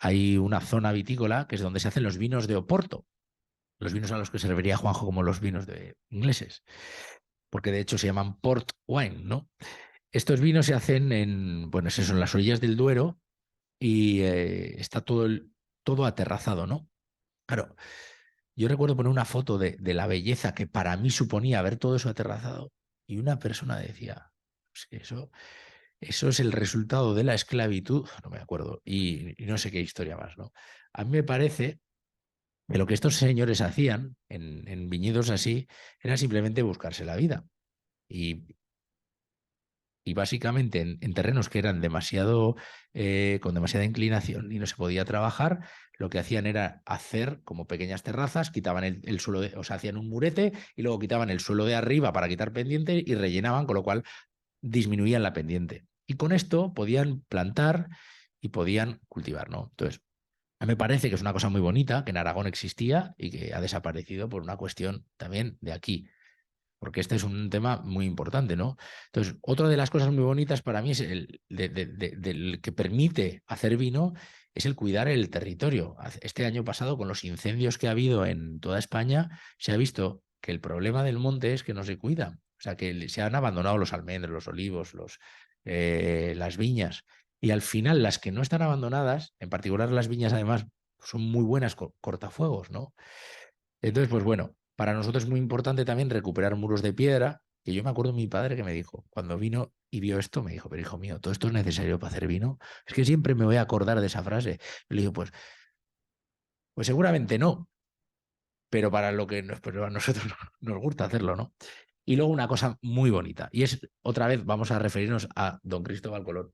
hay una zona vitícola que es donde se hacen los vinos de Oporto, los vinos a los que se refería Juanjo como los vinos de ingleses, porque de hecho se llaman port wine, ¿no? Estos vinos se hacen en, bueno, es eso, en las orillas del Duero y está todo aterrazado, ¿no? Claro, yo recuerdo poner una foto de la belleza que para mí suponía ver todo eso aterrazado y una persona decía, "Es que eso es el resultado de la esclavitud", no me acuerdo, y no sé qué historia más, ¿no? A mí me parece que lo que estos señores hacían en viñedos así era simplemente buscarse la vida. Y y básicamente en terrenos que eran demasiado, con demasiada inclinación y no se podía trabajar, lo que hacían era hacer como pequeñas terrazas, quitaban el suelo, o sea, hacían un murete y luego quitaban el suelo de arriba para quitar pendiente y rellenaban, con lo cual disminuían la pendiente. Y con esto podían plantar y podían cultivar, ¿no? Entonces, a mí me parece que es una cosa muy bonita, que en Aragón existía y que ha desaparecido por una cuestión también de aquí, porque este es un tema muy importante, ¿no? Entonces, otra de las cosas muy bonitas para mí es del que permite hacer vino, es el cuidar el territorio. Este año pasado, con los incendios que ha habido en toda España, se ha visto que el problema del monte es que no se cuida. O sea, que se han abandonado los almendros, los olivos, las viñas. Y al final, las que no están abandonadas, en particular las viñas, además, son muy buenas cortafuegos, ¿no? Entonces, pues bueno, para nosotros es muy importante también recuperar muros de piedra, que yo me acuerdo de mi padre que me dijo, cuando vino y vio esto, me dijo, pero hijo mío, ¿todo esto es necesario para hacer vino? Es que siempre me voy a acordar de esa frase. Y le digo, pues seguramente no, pero para lo que pero a nosotros nos gusta hacerlo, ¿no? Y luego una cosa muy bonita, y es, otra vez, vamos a referirnos a don Cristóbal Colón.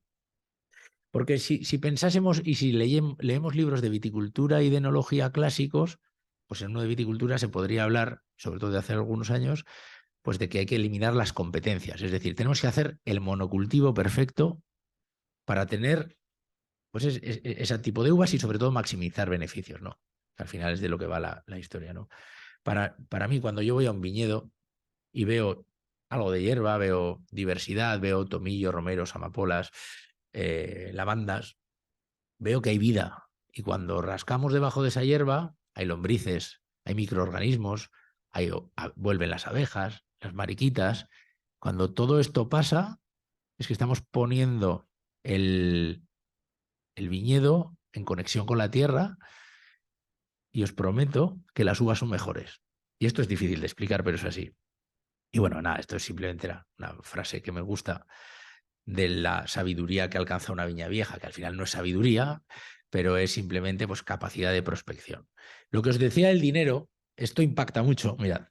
Porque si pensásemos y si leemos libros de viticultura y de enología clásicos, pues en uno de viticultura se podría hablar, sobre todo de hace algunos años, pues de que hay que eliminar las competencias. Es decir, tenemos que hacer el monocultivo perfecto para tener pues ese tipo de uvas y sobre todo maximizar beneficios, ¿no? Al final es de lo que va la historia, ¿no? Para mí, cuando yo voy a un viñedo y veo algo de hierba, veo diversidad, veo tomillo, romeros, amapolas, lavandas, veo que hay vida. Y cuando rascamos debajo de esa hierba, hay lombrices, hay microorganismos, vuelven las abejas, las mariquitas. Cuando todo esto pasa, es que estamos poniendo el viñedo en conexión con la tierra y os prometo que las uvas son mejores. Y esto es difícil de explicar, pero es así. Y bueno, nada, esto es simplemente una frase que me gusta de la sabiduría que alcanza una viña vieja, que al final no es sabiduría, pero es simplemente pues, capacidad de prospección. Lo que os decía del dinero, esto impacta mucho. Mirad,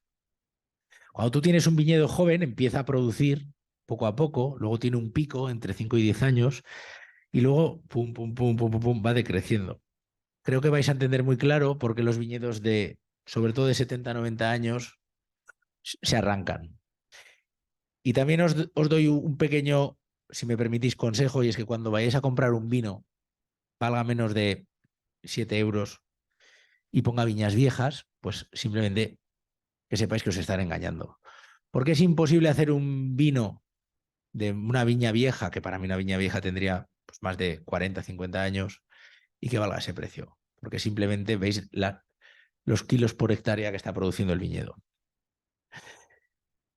cuando tú tienes un viñedo joven, empieza a producir poco a poco, luego tiene un pico entre 5 y 10 años y luego pum, pum, pum, pum, pum, pum, va decreciendo. Creo que vais a entender muy claro por qué los viñedos de, sobre todo de 70 90 años, se arrancan. Y también os doy un pequeño, si me permitís, consejo, y es que cuando vayáis a comprar un vino, valga menos de 7 euros y ponga viñas viejas, pues simplemente que sepáis que os están engañando. Porque es imposible hacer un vino de una viña vieja, que para mí una viña vieja tendría pues, más de 40 50 años, y que valga ese precio. Porque simplemente veis los kilos por hectárea que está produciendo el viñedo.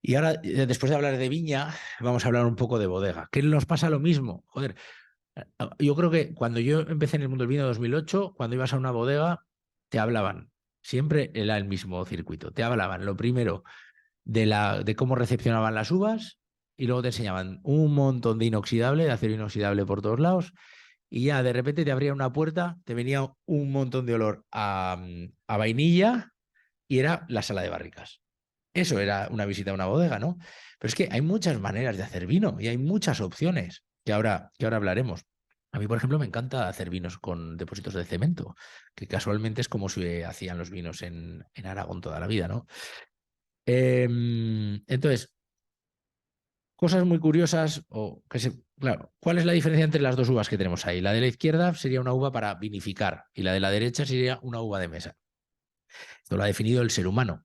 Y ahora, después de hablar de viña, vamos a hablar un poco de bodega. ¿Qué nos pasa lo mismo? Joder, yo creo que cuando yo empecé en el mundo del vino en 2008, cuando ibas a una bodega, te hablaban, siempre era el mismo circuito, te hablaban lo primero de cómo recepcionaban las uvas y luego te enseñaban un montón de inoxidable, de acero inoxidable por todos lados y ya de repente te abría una puerta, te venía un montón de olor a vainilla y era la sala de barricas. Eso era una visita a una bodega, ¿no? Pero es que hay muchas maneras de hacer vino y hay muchas opciones que ahora hablaremos. A mí, por ejemplo, me encanta hacer vinos con depósitos de cemento, que casualmente es como se hacían los vinos en Aragón toda la vida, ¿no? Entonces, cosas muy curiosas, claro, ¿cuál es la diferencia entre las dos uvas que tenemos ahí? La de la izquierda sería una uva para vinificar y la de la derecha sería una uva de mesa. Esto lo ha definido el ser humano.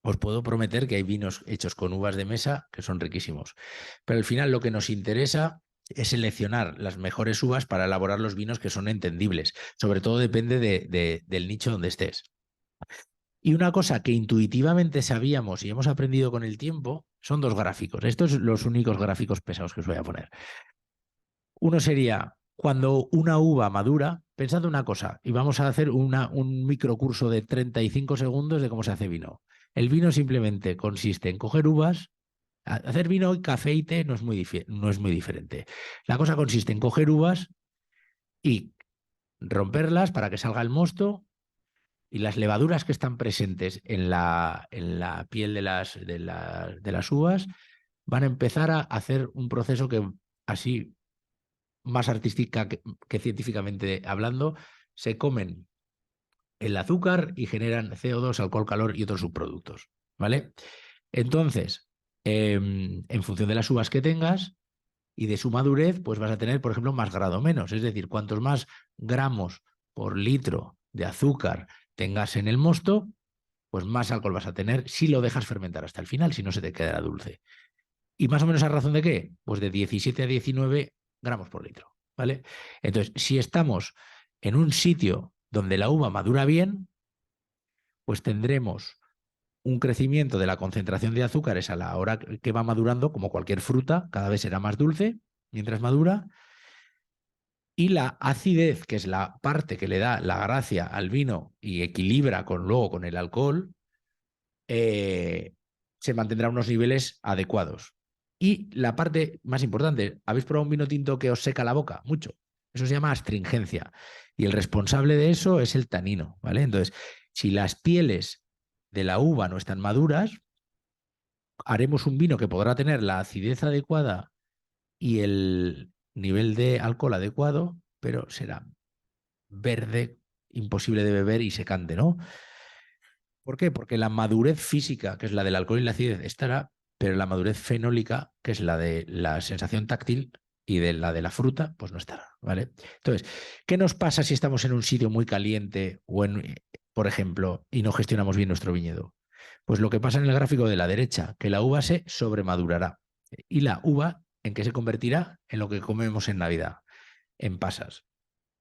Os puedo prometer que hay vinos hechos con uvas de mesa que son riquísimos. Pero al final lo que nos interesa es seleccionar las mejores uvas para elaborar los vinos que son entendibles. Sobre todo depende del nicho donde estés. Y una cosa que intuitivamente sabíamos y hemos aprendido con el tiempo son dos gráficos. Estos son los únicos gráficos pesados que os voy a poner. Uno sería cuando una uva madura, pensad una cosa, y vamos a hacer un microcurso de 35 segundos de cómo se hace vino. El vino simplemente consiste en coger uvas, hacer vino, café y té no es muy diferente. La cosa consiste en coger uvas y romperlas para que salga el mosto y las levaduras que están presentes en la piel de las uvas van a empezar a hacer un proceso que así más artística que científicamente hablando, se comen el azúcar y generan CO2, alcohol, calor y otros subproductos, ¿vale? Entonces, en función de las uvas que tengas y de su madurez, pues vas a tener, por ejemplo, más grado menos. Es decir, cuantos más gramos por litro de azúcar tengas en el mosto, pues más alcohol vas a tener si lo dejas fermentar hasta el final, si no se te quedará dulce. ¿Y más o menos a razón de qué? Pues de 17 a 19 gramos por litro, ¿vale? Entonces, si estamos en un sitio donde la uva madura bien, pues tendremos un crecimiento de la concentración de azúcares a la hora que va madurando, como cualquier fruta, cada vez será más dulce mientras madura, y la acidez, que es la parte que le da la gracia al vino y equilibra luego con el alcohol, eh, se mantendrá a unos niveles adecuados. Y la parte más importante, ¿habéis probado un vino tinto que os seca la boca? Mucho. Eso se llama astringencia. Y el responsable de eso es el tanino, ¿vale? Entonces, si las pieles de la uva no están maduras, haremos un vino que podrá tener la acidez adecuada y el nivel de alcohol adecuado, pero será verde, imposible de beber y secante, ¿no? ¿Por qué? Porque la madurez física, que es la del alcohol y la acidez, estará, pero la madurez fenólica, que es la de la sensación táctil y de la de la fruta, pues no estará, ¿vale? Entonces, ¿qué nos pasa si estamos en un sitio muy caliente o por ejemplo, y no gestionamos bien nuestro viñedo? Pues lo que pasa en el gráfico de la derecha, que la uva se sobremadurará. ¿Y la uva en qué se convertirá? En lo que comemos en Navidad, en pasas.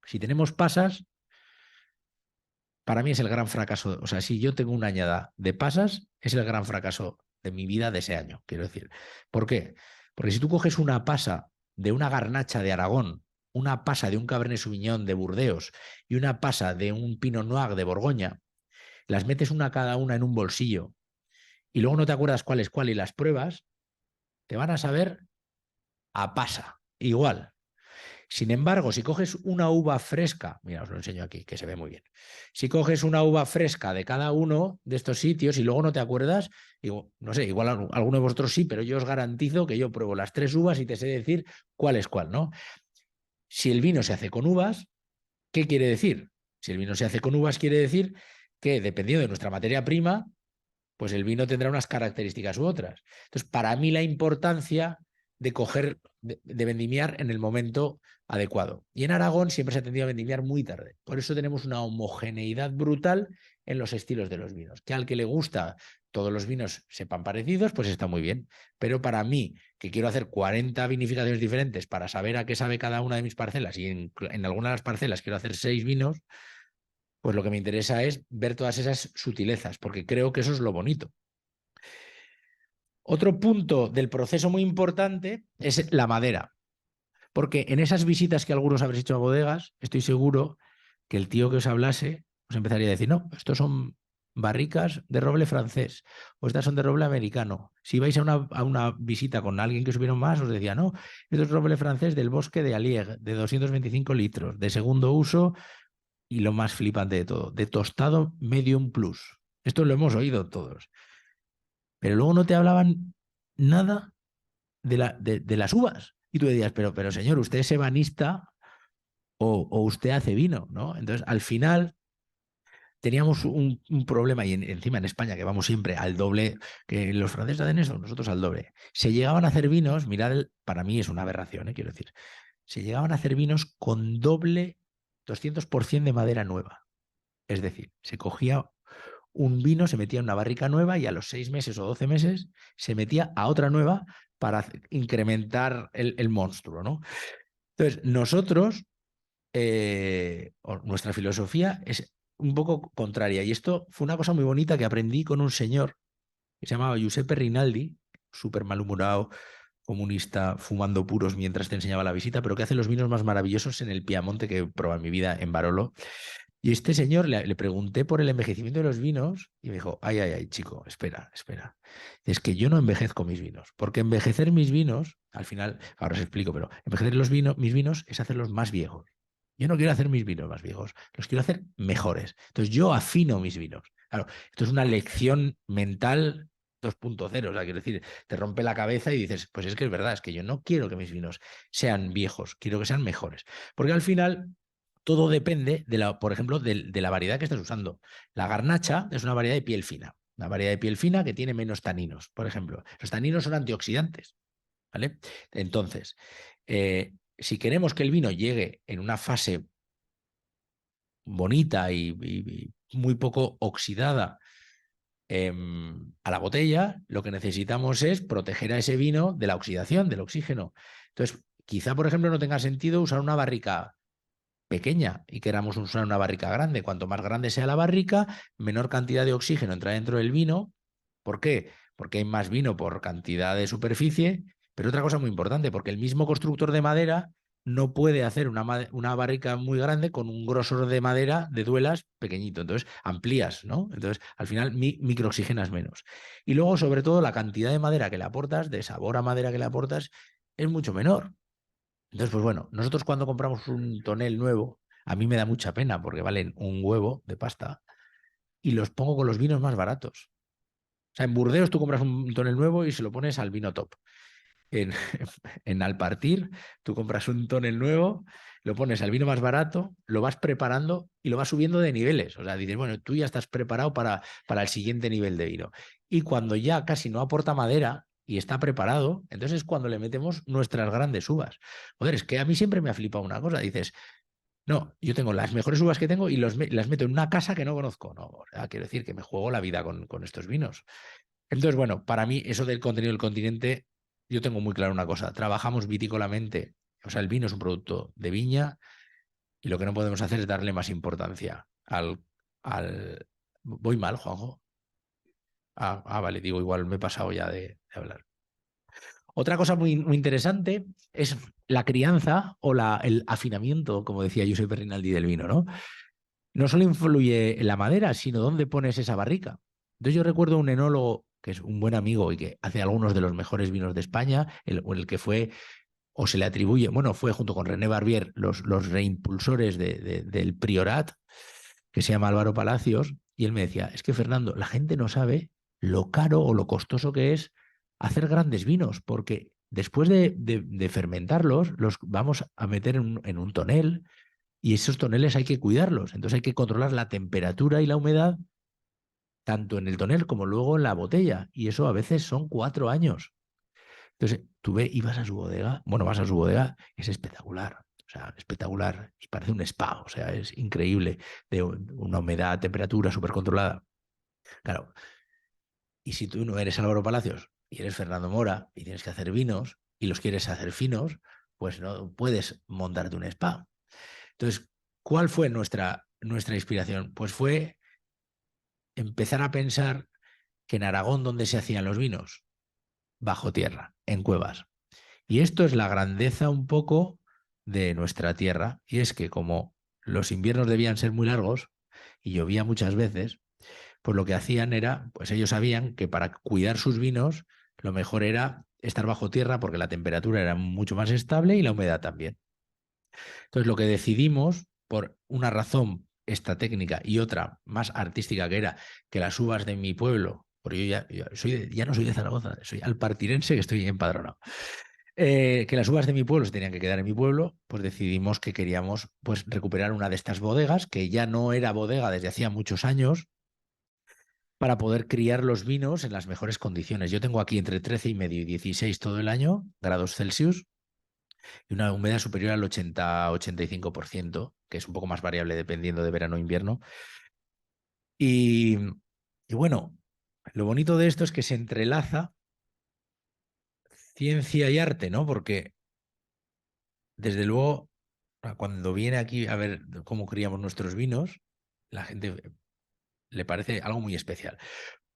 Si tenemos pasas, para mí es el gran fracaso. O sea, si yo tengo una añada de pasas, es el gran fracaso de mi vida de ese año, quiero decir. ¿Por qué? Porque si tú coges una pasa de una garnacha de Aragón, una pasa de un Cabernet Sauvignon de Burdeos y una pasa de un Pinot Noir de Borgoña, las metes una cada una en un bolsillo y luego no te acuerdas cuál es cuál y las pruebas, te van a saber a pasa, igual. Sin embargo, si coges una uva fresca, mira, os lo enseño aquí, que se ve muy bien. Si coges una uva fresca de cada uno de estos sitios y luego no te acuerdas, digo, no sé, igual alguno de vosotros sí, pero yo os garantizo que yo pruebo las 3 uvas y te sé decir cuál es cuál, ¿no? Si el vino se hace con uvas, ¿qué quiere decir? Si el vino se hace con uvas, quiere decir que dependiendo de nuestra materia prima, pues el vino tendrá unas características u otras. Entonces, para mí la importancia de coger, de vendimiar en el momento adecuado. Y en Aragón siempre se ha tendido a vendimiar muy tarde. Por eso tenemos una homogeneidad brutal en los estilos de los vinos. Que al que le gusta todos los vinos sepan parecidos, pues está muy bien. Pero para mí, que quiero hacer 40 vinificaciones diferentes para saber a qué sabe cada una de mis parcelas, y en algunas de las parcelas quiero hacer 6 vinos, pues lo que me interesa es ver todas esas sutilezas, porque creo que eso es lo bonito. Otro punto del proceso muy importante es la madera, porque en esas visitas que algunos habréis hecho a bodegas, estoy seguro que el tío que os hablase os empezaría a decir, no, estos son barricas de roble francés o estas son de roble americano. Si vais a una visita con alguien que supieron más, os decía, no, esto es roble francés del bosque de Aliège, de 225 litros, de segundo uso y lo más flipante de todo, de tostado medium plus. Esto lo hemos oído todos. Pero luego no te hablaban nada de las uvas. Y tú decías, pero señor, ¿usted es ebanista o usted hace vino? ¿No? Entonces, al final teníamos un problema, y encima en España, que vamos siempre al doble, que los franceses hacen eso, nosotros al doble. Se llegaban a hacer vinos, mirad, para mí es una aberración, quiero decir, se llegaban a hacer vinos con doble 200% de madera nueva. Es decir, se cogía un vino, se metía en una barrica nueva y a los 6 meses o 12 meses se metía a otra nueva para incrementar el monstruo, ¿no? Entonces, nosotros, nuestra filosofía es un poco contraria. Y esto fue una cosa muy bonita que aprendí con un señor que se llamaba Giuseppe Rinaldi, súper malhumorado, comunista, fumando puros mientras te enseñaba la visita, pero que hace los vinos más maravillosos en el Piamonte que he probado en mi vida, en Barolo. Y este señor le pregunté por el envejecimiento de los vinos y me dijo, ay, ay, ay, chico, espera, espera. Es que yo no envejezco mis vinos, porque envejecer mis vinos, al final, ahora os explico, pero envejecer mis vinos es hacerlos más viejos. Yo no quiero hacer mis vinos más viejos, los quiero hacer mejores. Entonces yo afino mis vinos. Claro, esto es una lección mental 2.0, o sea, quiero decir, te rompe la cabeza y dices, pues es que es verdad, es que yo no quiero que mis vinos sean viejos, quiero que sean mejores. Porque al final todo depende, por ejemplo, de la variedad que estés usando. La garnacha es una variedad de piel fina, una variedad de piel fina que tiene menos taninos, por ejemplo. Los taninos son antioxidantes, ¿vale? Entonces, si queremos que el vino llegue en una fase bonita y muy poco oxidada a la botella, lo que necesitamos es proteger a ese vino de la oxidación, del oxígeno. Entonces, quizá, por ejemplo, no tenga sentido usar una barrica pequeña y queramos usar una barrica grande. Cuanto más grande sea la barrica, menor cantidad de oxígeno entra dentro del vino. ¿Por qué? Porque hay más vino por cantidad de superficie, pero otra cosa muy importante, porque el mismo constructor de madera no puede hacer una barrica muy grande con un grosor de madera de duelas pequeñito. Entonces amplías, ¿no? Entonces al final microoxigenas menos. Y luego, sobre todo, la cantidad de madera que le aportas, de sabor a madera que le aportas, es mucho menor. Entonces, pues bueno, nosotros cuando compramos un tonel nuevo, a mí me da mucha pena porque valen un huevo de pasta y los pongo con los vinos más baratos. O sea, en Burdeos tú compras un tonel nuevo y se lo pones al vino top. En, en Alpartir tú compras un tonel nuevo, lo pones al vino más barato, lo vas preparando y lo vas subiendo de niveles. O sea, dices, bueno, tú ya estás preparado para el siguiente nivel de vino. Y cuando ya casi no aporta madera y está preparado, entonces es cuando le metemos nuestras grandes uvas. Joder, es que a mí siempre me ha flipado una cosa. Dices, no, yo tengo las mejores uvas que tengo y las meto en una casa que no conozco. No, o sea, quiero decir que me juego la vida con estos vinos. Entonces, bueno, para mí eso del contenido del continente, yo tengo muy claro una cosa, trabajamos vitícolamente, o sea, el vino es un producto de viña y lo que no podemos hacer es darle más importancia al... Voy mal, Juanjo. Vale, digo, igual me he pasado ya de hablar. Otra cosa muy interesante es la crianza o el afinamiento, como decía Giuseppe Rinaldi del vino, ¿no? No solo influye en la madera, sino dónde pones esa barrica. Entonces yo recuerdo un enólogo que es un buen amigo y que hace algunos de los mejores vinos de España, el que fue, o se le atribuye, bueno, fue junto con René Barbier los reimpulsores del Priorat, que se llama Álvaro Palacios, y él me decía, es que Fernando, la gente no sabe lo caro o lo costoso que es hacer grandes vinos, porque después de fermentarlos, los vamos a meter en un tonel, y esos toneles hay que cuidarlos. Entonces hay que controlar la temperatura y la humedad tanto en el tonel como luego en la botella. Y eso a veces son 4 años. Entonces tú ibas a su bodega, bueno, vas a su bodega, es espectacular. O sea, espectacular. Y parece un spa. O sea, es increíble. De una humedad, temperatura súper controlada. Claro. Y si tú no eres Álvaro Palacios y eres Fernando Mora y tienes que hacer vinos y los quieres hacer finos, pues no puedes montarte un spa. Entonces, ¿cuál fue nuestra inspiración? Pues fue empezar a pensar que en Aragón, donde se hacían los vinos, bajo tierra, en cuevas. Y esto es la grandeza un poco de nuestra tierra, y es que como los inviernos debían ser muy largos y llovía muchas veces, pues lo que hacían era, pues ellos sabían que para cuidar sus vinos lo mejor era estar bajo tierra porque la temperatura era mucho más estable y la humedad también. Entonces lo que decidimos, por una razón esta técnica y otra más artística, que era que las uvas de mi pueblo, porque yo ya no soy de Zaragoza, soy alpartirense, que estoy empadronado, que las uvas de mi pueblo se tenían que quedar en mi pueblo, pues decidimos que queríamos, pues, recuperar una de estas bodegas, que ya no era bodega desde hacía muchos años, para poder criar los vinos en las mejores condiciones. Yo tengo aquí entre 13,5 y 16 todo el año, grados Celsius, y una humedad superior al 80-85%, que es un poco más variable dependiendo de verano o invierno. Y, y bueno, lo bonito de esto es que se entrelaza ciencia y arte, ¿no? Porque desde luego, cuando viene aquí a ver cómo criamos nuestros vinos, la gente le parece algo muy especial.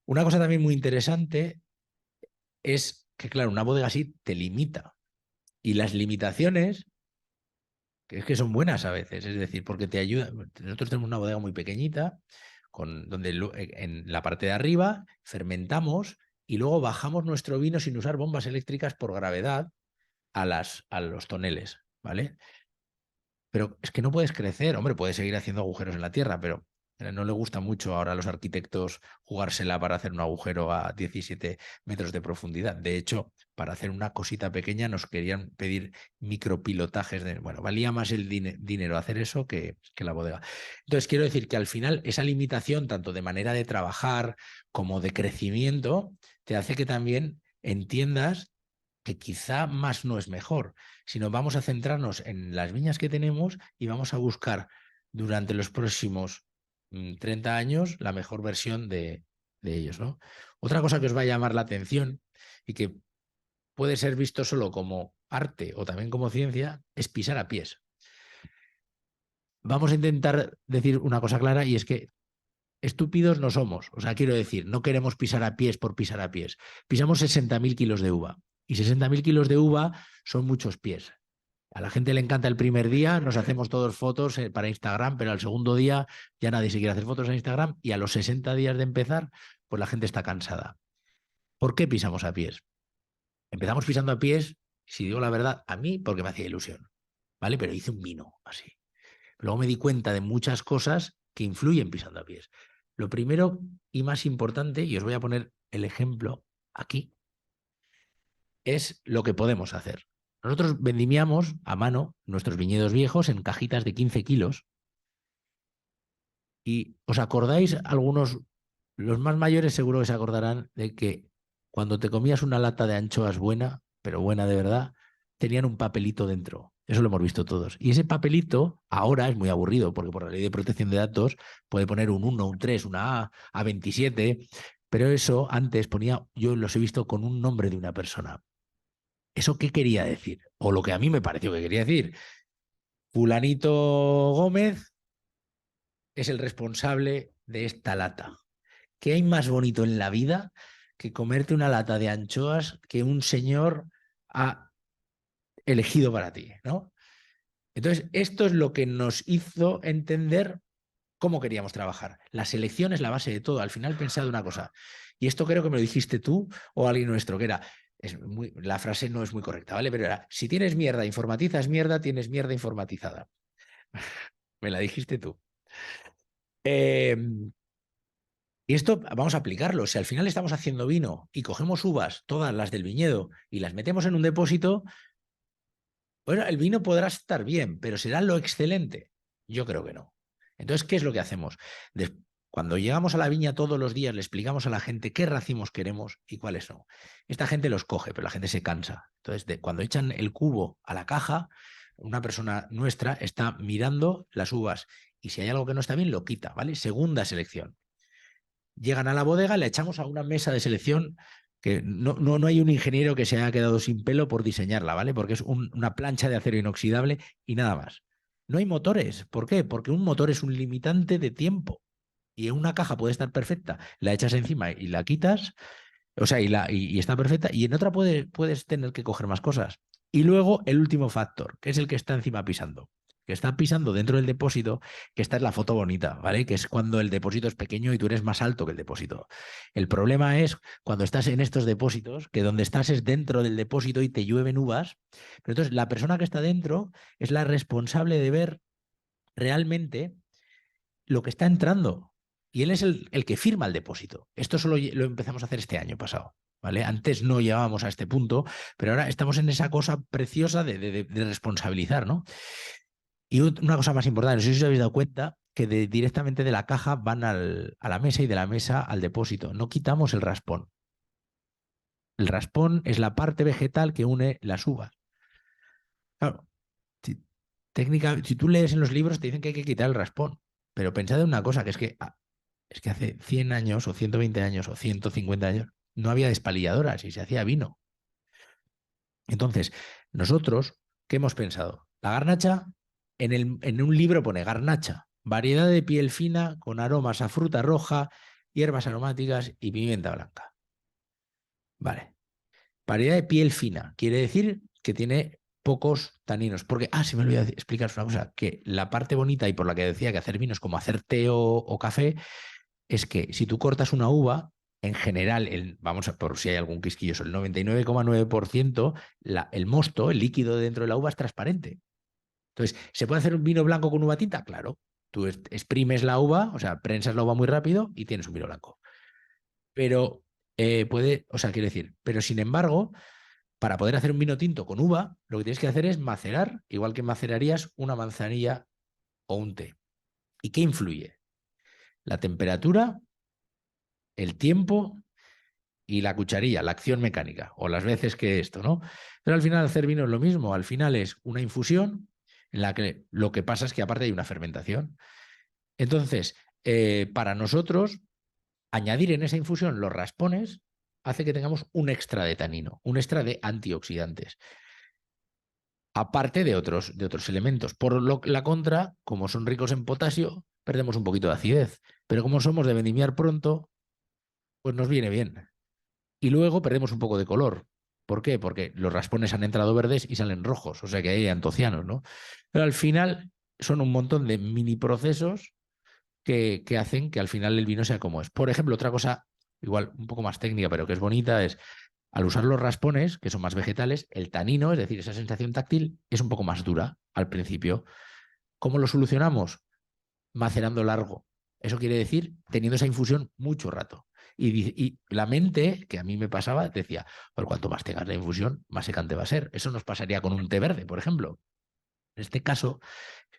Una cosa también muy interesante es que, claro, una bodega así te limita. Y las limitaciones, que es que son buenas a veces, es decir, porque te ayuda. Nosotros tenemos una bodega muy pequeñita, donde en la parte de arriba fermentamos y luego bajamos nuestro vino sin usar bombas eléctricas por gravedad a los toneles, ¿vale? Pero es que no puedes crecer, hombre, puedes seguir haciendo agujeros en la tierra, pero no le gusta mucho ahora a los arquitectos jugársela para hacer un agujero a 17 metros de profundidad. De hecho, para hacer una cosita pequeña nos querían pedir micropilotajes. Bueno, valía más el dinero hacer eso que la bodega. Entonces, quiero decir que al final esa limitación, tanto de manera de trabajar como de crecimiento, te hace que también entiendas que quizá más no es mejor, sino vamos a centrarnos en las viñas que tenemos y vamos a buscar durante los próximos 30 años la mejor versión de ellos, ¿no? Otra cosa que os va a llamar la atención y que puede ser visto solo como arte o también como ciencia es pisar a pies. Vamos a intentar decir una cosa clara, y es que estúpidos no somos. O sea, quiero decir, no queremos pisar a pies por pisar a pies. Pisamos 60.000 kilos de uva. Y 60.000 kilos de uva son muchos pies. A la gente le encanta el primer día, nos hacemos todos fotos para Instagram, pero al segundo día ya nadie se quiere hacer fotos en Instagram, y a los 60 días de empezar, pues la gente está cansada. ¿Por qué pisamos a pies? Empezamos pisando a pies, si digo la verdad, a mí porque me hacía ilusión, ¿vale? Pero hice un vino así. Luego me di cuenta de muchas cosas que influyen pisando a pies. Lo primero y más importante, y os voy a poner el ejemplo aquí, es lo que podemos hacer. Nosotros vendimiamos a mano nuestros viñedos viejos en cajitas de 15 kilos. Y os acordáis, algunos, los más mayores seguro que se acordarán de que cuando te comías una lata de anchoas buena, pero buena de verdad, tenían un papelito dentro. Eso lo hemos visto todos. Y ese papelito ahora es muy aburrido, porque por la ley de protección de datos puede poner un 1, un 3, una A27, pero eso antes ponía, yo los he visto con un nombre de una persona. ¿Eso qué quería decir? O lo que a mí me pareció que quería decir. Fulanito Gómez es el responsable de esta lata. ¿Qué hay más bonito en la vida que comerte una lata de anchoas que un señor ha elegido para ti, ¿no? Entonces, esto es lo que nos hizo entender cómo queríamos trabajar. La selección es la base de todo. Al final, pensad una cosa. Y esto creo que me lo dijiste tú o alguien nuestro, que era, la frase no es muy correcta, ¿vale? Pero era, si tienes mierda, informatizas mierda, tienes mierda informatizada. Me la dijiste tú. Eh, y esto vamos a aplicarlo. Si al final estamos haciendo vino y cogemos uvas, todas las del viñedo, y las metemos en un depósito, bueno, el vino podrá estar bien, pero ¿será lo excelente? Yo creo que no. Entonces, ¿qué es lo que hacemos? Cuando llegamos a la viña todos los días, le explicamos a la gente qué racimos queremos y cuáles no. Esta gente los coge, pero la gente se cansa. Entonces, cuando echan el cubo a la caja, una persona nuestra está mirando las uvas y si hay algo que no está bien, lo quita, ¿vale? Segunda selección. Llegan a la bodega, le echamos a una mesa de selección que no hay un ingeniero que se haya quedado sin pelo por diseñarla, ¿vale? Porque es una plancha de acero inoxidable y nada más. No hay motores. ¿Por qué? Porque un motor es un limitante de tiempo. Y en una caja puede estar perfecta, la echas encima y la quitas, o sea, y está perfecta, y en otra puedes tener que coger más cosas. Y luego el último factor, que es el que está encima pisando, que está pisando dentro del depósito, que esta es la foto bonita, ¿vale? Que es cuando el depósito es pequeño y tú eres más alto que el depósito. El problema es cuando estás en estos depósitos, que donde estás es dentro del depósito y te llueven uvas, pero entonces la persona que está dentro es la responsable de ver realmente lo que está entrando. Y él es el que firma el depósito. Esto solo lo empezamos a hacer este año pasado. ¿Vale? Antes no llegábamos a este punto, pero ahora estamos en esa cosa preciosa de responsabilizar, ¿no? Y una cosa más importante, no sé si os habéis dado cuenta que directamente de la caja van a la mesa y de la mesa al depósito. No quitamos el raspón. El raspón es la parte vegetal que une las uvas. Claro, si, si tú lees en los libros te dicen que hay que quitar el raspón, pero pensad en una cosa, que es que hace 100 años o 120 años o 150 años no había despalilladoras y se hacía vino. Entonces, nosotros, ¿qué hemos pensado? La garnacha, en un libro pone garnacha, variedad de piel fina con aromas a fruta roja, hierbas aromáticas y pimienta blanca. Vale. Variedad de piel fina quiere decir que tiene pocos taninos. Porque, se me olvidó explicaros una cosa, que la parte bonita y por la que decía que hacer vino es como hacer té o café, es que si tú cortas una uva, en general, vamos a por si hay algún quisquilloso, el 99,9%, el mosto, el líquido dentro de la uva es transparente. Entonces, ¿se puede hacer un vino blanco con uva tinta? Claro. Tú exprimes la uva, o sea, prensas la uva muy rápido y tienes un vino blanco. Pero o sea, quiero decir, pero sin embargo, para poder hacer un vino tinto con uva, lo que tienes que hacer es macerar, igual que macerarías una manzanilla o un té. ¿Y qué influye? La temperatura, el tiempo y la cucharilla, la acción mecánica, o las veces que esto, ¿no? Pero al final hacer vino es lo mismo, al final es una infusión en la que lo que pasa es que aparte hay una fermentación. Entonces, para nosotros, añadir en esa infusión los raspones hace que tengamos un extra de tanino, un extra de antioxidantes, aparte de otros elementos. La contra, como son ricos en potasio, perdemos un poquito de acidez, pero como somos de vendimiar pronto, pues nos viene bien. Y luego perdemos un poco de color. ¿Por qué? Porque los raspones han entrado verdes y salen rojos, o sea que hay antocianos, ¿no? Pero al final son un montón de mini procesos que hacen que al final el vino sea como es. Por ejemplo, otra cosa, igual un poco más técnica, pero que es bonita, es al usar los raspones, que son más vegetales, el tanino, es decir, esa sensación táctil, es un poco más dura al principio. ¿Cómo lo solucionamos? Macerando largo. Eso quiere decir teniendo esa infusión mucho rato. Y la mente, que a mí me pasaba, decía, por cuanto más tengas la infusión, más secante va a ser. Eso nos pasaría con un té verde, por ejemplo. En este caso,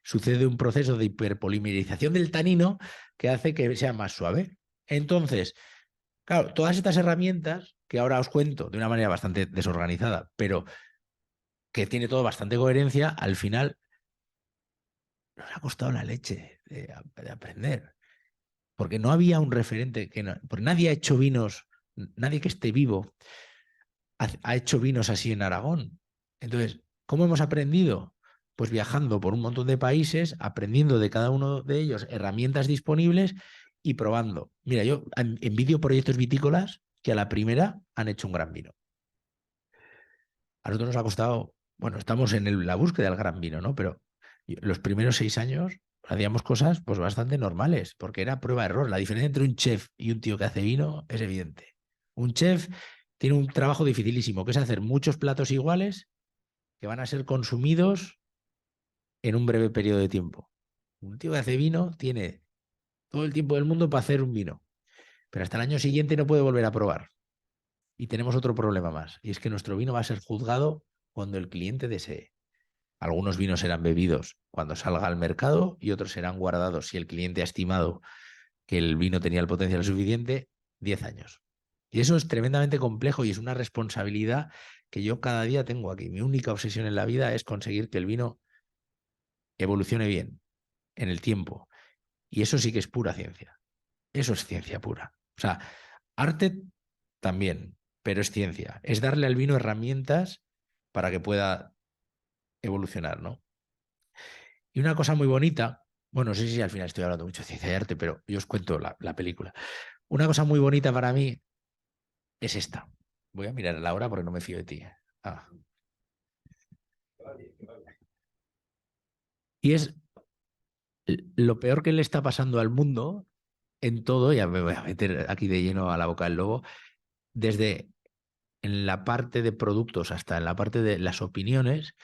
sucede un proceso de hiperpolimerización del tanino que hace que sea más suave. Entonces, claro, todas estas herramientas que ahora os cuento de una manera bastante desorganizada, pero que tiene todo bastante coherencia, al final nos ha costado la leche de aprender. Porque no había un referente, porque nadie ha hecho vinos, nadie que esté vivo ha hecho vinos así en Aragón. Entonces, ¿cómo hemos aprendido? Pues viajando por un montón de países, aprendiendo de cada uno de ellos herramientas disponibles y probando. Mira, yo envidio proyectos vitícolas que a la primera han hecho un gran vino. A nosotros nos ha costado, bueno, estamos en la búsqueda del gran vino, ¿no? Pero los primeros 6 años, hacíamos cosas pues bastante normales, porque era prueba-error. La diferencia entre un chef y un tío que hace vino es evidente. Un chef tiene un trabajo dificilísimo, que es hacer muchos platos iguales que van a ser consumidos en un breve periodo de tiempo. Un tío que hace vino tiene todo el tiempo del mundo para hacer un vino, pero hasta el año siguiente no puede volver a probar. Y tenemos otro problema más, y es que nuestro vino va a ser juzgado cuando el cliente desee. Algunos vinos serán bebidos cuando salga al mercado y otros serán guardados si el cliente ha estimado que el vino tenía el potencial suficiente, 10 años. Y eso es tremendamente complejo y es una responsabilidad que yo cada día tengo aquí. Mi única obsesión en la vida es conseguir que el vino evolucione bien en el tiempo. Y eso sí que es pura ciencia. Eso es ciencia pura. O sea, arte también, pero es ciencia. Es darle al vino herramientas para que pueda evolucionar, ¿no? Y una cosa muy bonita, bueno, no sé si al final estoy hablando mucho de ciencia y arte, pero yo os cuento la película. Una cosa muy bonita para mí es esta. Voy a mirar la hora porque no me fío de ti. Ah. Y es lo peor que le está pasando al mundo en todo, ya me voy a meter aquí de lleno a la boca del lobo, desde en la parte de productos hasta en la parte de las opiniones,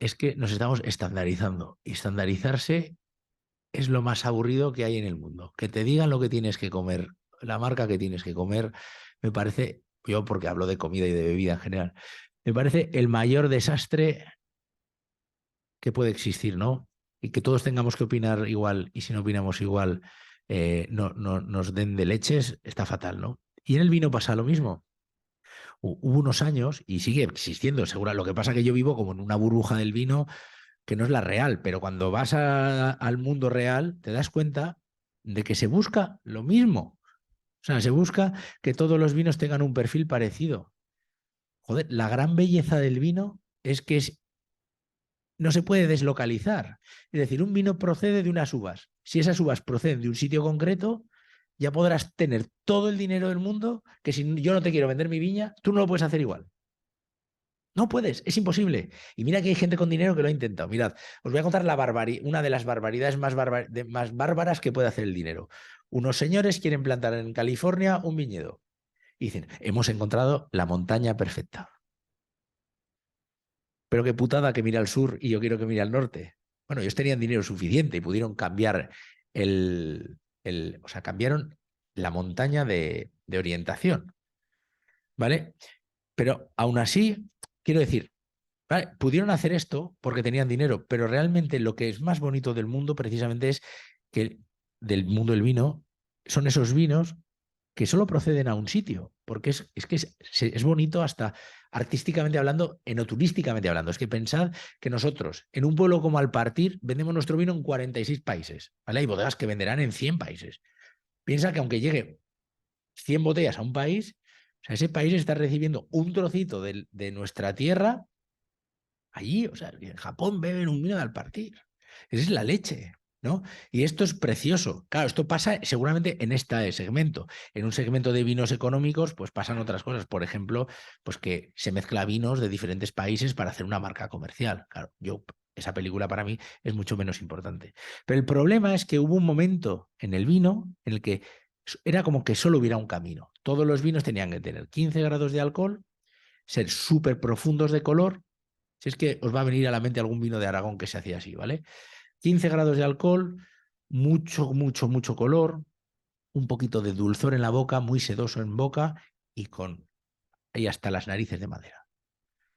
es que nos estamos estandarizando. Y estandarizarse es lo más aburrido que hay en el mundo. Que te digan lo que tienes que comer, la marca que tienes que comer, me parece, yo porque hablo de comida y de bebida en general, me parece el mayor desastre que puede existir, ¿no? Y que todos tengamos que opinar igual y si no opinamos igual no nos den de leches, está fatal, ¿no? Y en el vino pasa lo mismo. Hubo unos años y sigue existiendo, seguro. Lo que pasa es que yo vivo como en una burbuja del vino que no es la real, pero cuando vas al mundo real te das cuenta de que se busca lo mismo. O sea, se busca que todos los vinos tengan un perfil parecido. Joder, la gran belleza del vino es que no se puede deslocalizar. Es decir, un vino procede de unas uvas. Si esas uvas proceden de un sitio concreto, ya podrás tener todo el dinero del mundo, que si yo no te quiero vender mi viña, tú no lo puedes hacer igual. No puedes, es imposible. Y mira que hay gente con dinero que lo ha intentado. Mirad, os voy a contar una de las barbaridades más bárbaras que puede hacer el dinero. Unos señores quieren plantar en California un viñedo. Y dicen, hemos encontrado la montaña perfecta. Pero qué putada que mira al sur y yo quiero que mire al norte. Bueno, ellos tenían dinero suficiente y pudieron cambiar o sea, cambiaron la montaña de orientación, ¿vale? Pero aún así, quiero decir, ¿vale? Pudieron hacer esto porque tenían dinero, pero realmente lo que es más bonito del mundo precisamente es que del mundo del vino son esos vinos que solo proceden a un sitio, porque es bonito hasta artísticamente hablando, enoturísticamente hablando. Es que pensad que nosotros, en un pueblo como Alpartir, vendemos nuestro vino en 46 países, ¿vale? Hay bodegas que venderán en 100 países. Piensa que aunque llegue 100 botellas a un país, o sea, ese país está recibiendo un trocito de nuestra tierra allí, o sea, en Japón beben un vino de Alpartir. Esa es la leche, ¿no? Y esto es precioso. Claro, esto pasa seguramente en este segmento. En un segmento de vinos económicos, pues pasan otras cosas. Por ejemplo, pues que se mezcla vinos de diferentes países para hacer una marca comercial. Claro, esa película para mí es mucho menos importante. Pero el problema es que hubo un momento en el vino en el que era como que solo hubiera un camino. Todos los vinos tenían que tener 15 grados de alcohol, ser súper profundos de color. Si es que os va a venir a la mente algún vino de Aragón que se hacía así, ¿vale? 15 grados de alcohol, mucho color, un poquito de dulzor en la boca, muy sedoso en boca y con y hasta las narices de madera.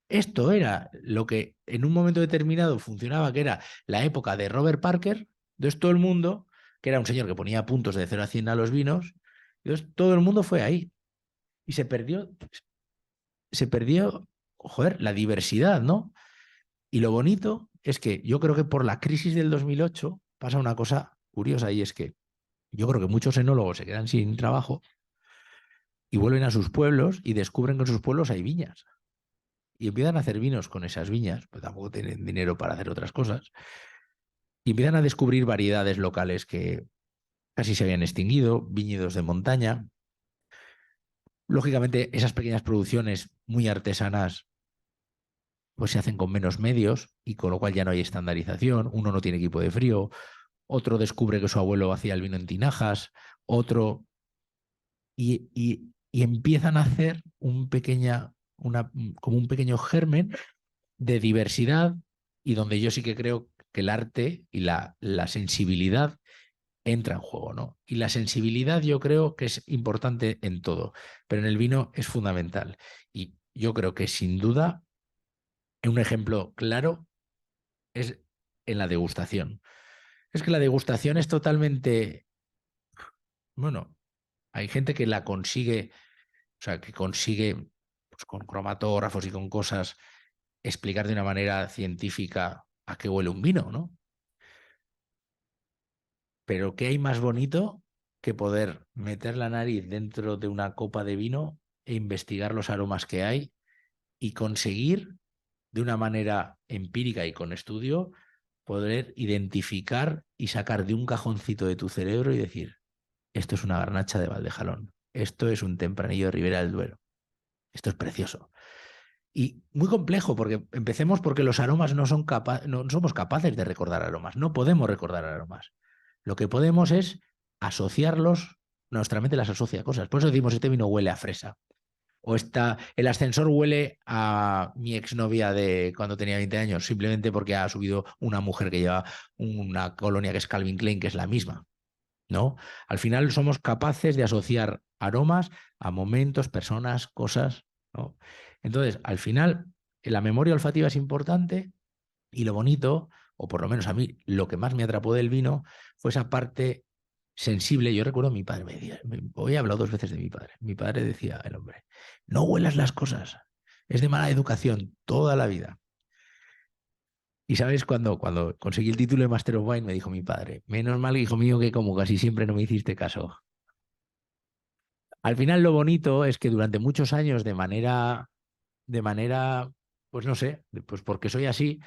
Esto era lo que en un momento determinado funcionaba, que era la época de Robert Parker. Entonces todo el mundo, que era un señor que ponía puntos de 0 a 100 a los vinos, entonces todo el mundo fue ahí y se perdió, joder, la diversidad, ¿no? Y lo bonito es que yo creo que por la crisis del 2008 pasa una cosa curiosa y es que yo creo que muchos enólogos se quedan sin trabajo y vuelven a sus pueblos y descubren que en sus pueblos hay viñas. Y empiezan a hacer vinos con esas viñas, pues tampoco tienen dinero para hacer otras cosas, y empiezan a descubrir variedades locales que casi se habían extinguido, viñedos de montaña. Lógicamente, esas pequeñas producciones muy artesanas pues se hacen con menos medios y con lo cual ya no hay estandarización, uno no tiene equipo de frío, otro descubre que su abuelo hacía el vino en tinajas, otro... y empiezan a hacer como un pequeño germen de diversidad y donde yo sí que creo que el arte y la sensibilidad entra en juego, ¿no? Y la sensibilidad yo creo que es importante en todo, pero en el vino es fundamental. Y yo creo que sin duda un ejemplo claro es en la degustación. Es que la degustación es totalmente, bueno, hay gente que la consigue, o sea, que consigue pues, con cromatógrafos y con cosas explicar de una manera científica a qué huele un vino, ¿no? Pero ¿qué hay más bonito que poder meter la nariz dentro de una copa de vino e investigar los aromas que hay y conseguir de una manera empírica y con estudio poder identificar y sacar de un cajoncito de tu cerebro y decir, esto es una garnacha de Valdejalón, esto es un tempranillo de Ribera del Duero, esto es precioso. Y muy complejo, porque empecemos porque los aromas no somos capaces de recordar aromas, no podemos recordar aromas. Lo que podemos es asociarlos, nuestra mente las asocia a cosas. Por eso decimos, este vino huele a fresa. O el ascensor huele a mi exnovia de cuando tenía 20 años, simplemente porque ha subido una mujer que lleva una colonia que es Calvin Klein, que es la misma, ¿no? Al final somos capaces de asociar aromas a momentos, personas, cosas, ¿no? Entonces, al final, la memoria olfativa es importante y lo bonito, o por lo menos a mí, lo que más me atrapó del vino fue esa parte sensible. Yo recuerdo a mi padre, me decía, hoy he hablado 2 veces de mi padre. Mi padre decía, el hombre, no huelas las cosas, es de mala educación toda la vida. Y sabes, cuando conseguí el título de Master of Wine, me dijo mi padre, menos mal, hijo mío, que como casi siempre no me hiciste caso. Al final lo bonito es que durante muchos años, de manera, pues no sé, pues porque soy así,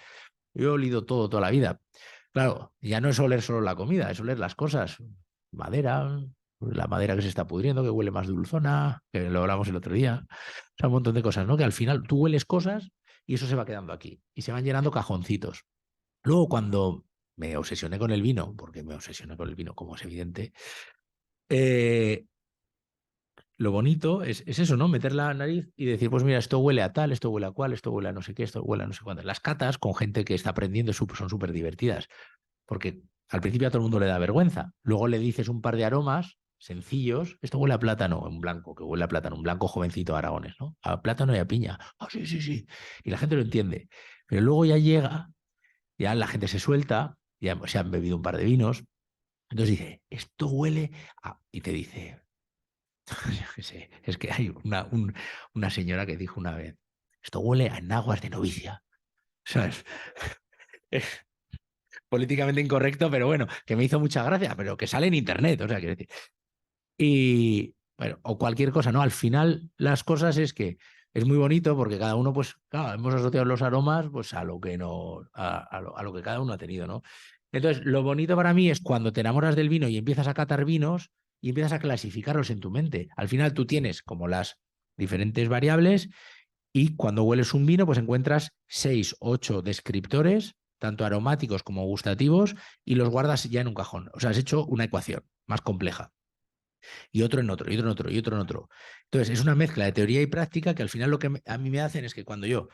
yo he olido todo toda la vida. Claro, ya no es oler solo la comida, es oler las cosas. Madera, la madera que se está pudriendo, que huele más dulzona, que lo hablamos el otro día. O sea, un montón de cosas, ¿no? Que al final tú hueles cosas y eso se va quedando aquí. Y se van llenando cajoncitos. Luego, cuando me obsesioné con el vino, porque me obsesioné con el vino, como es evidente, eh, lo bonito es eso, ¿no? Meter la nariz y decir, pues mira, esto huele a tal, esto huele a cual, esto huele a no sé qué, esto huele a no sé cuánto. Las catas con gente que está aprendiendo son súper divertidas, porque al principio a todo el mundo le da vergüenza. Luego le dices un par de aromas sencillos, esto huele a plátano, un blanco, que huele a plátano, un blanco jovencito aragones, ¿no? A plátano y a piña. Ah, sí, sí, sí. Y la gente lo entiende. Pero luego ya llega, ya la gente se suelta, ya se han bebido un par de vinos, entonces dice, esto huele a... Y te dice, yo qué sé, es que hay una señora que dijo una vez, esto huele a enaguas de novicia, ¿sabes? Es políticamente incorrecto, pero bueno, que me hizo mucha gracia, pero que sale en internet, o sea, quiero decir. Y, bueno, o cualquier cosa, ¿no? Al final, las cosas es que es muy bonito porque cada uno, pues, claro, hemos asociado los aromas, pues, a lo que no, a lo que cada uno ha tenido, ¿no? Entonces, lo bonito para mí es cuando te enamoras del vino y empiezas a catar vinos y empiezas a clasificarlos en tu mente. Al final tú tienes como las diferentes variables y cuando hueles un vino, pues encuentras 6, 8 descriptores, tanto aromáticos como gustativos, y los guardas ya en un cajón. O sea, has hecho una ecuación más compleja y otro en otro, y otro en otro, y otro en otro. Entonces, es una mezcla de teoría y práctica que al final lo que a mí me hacen es que cuando yo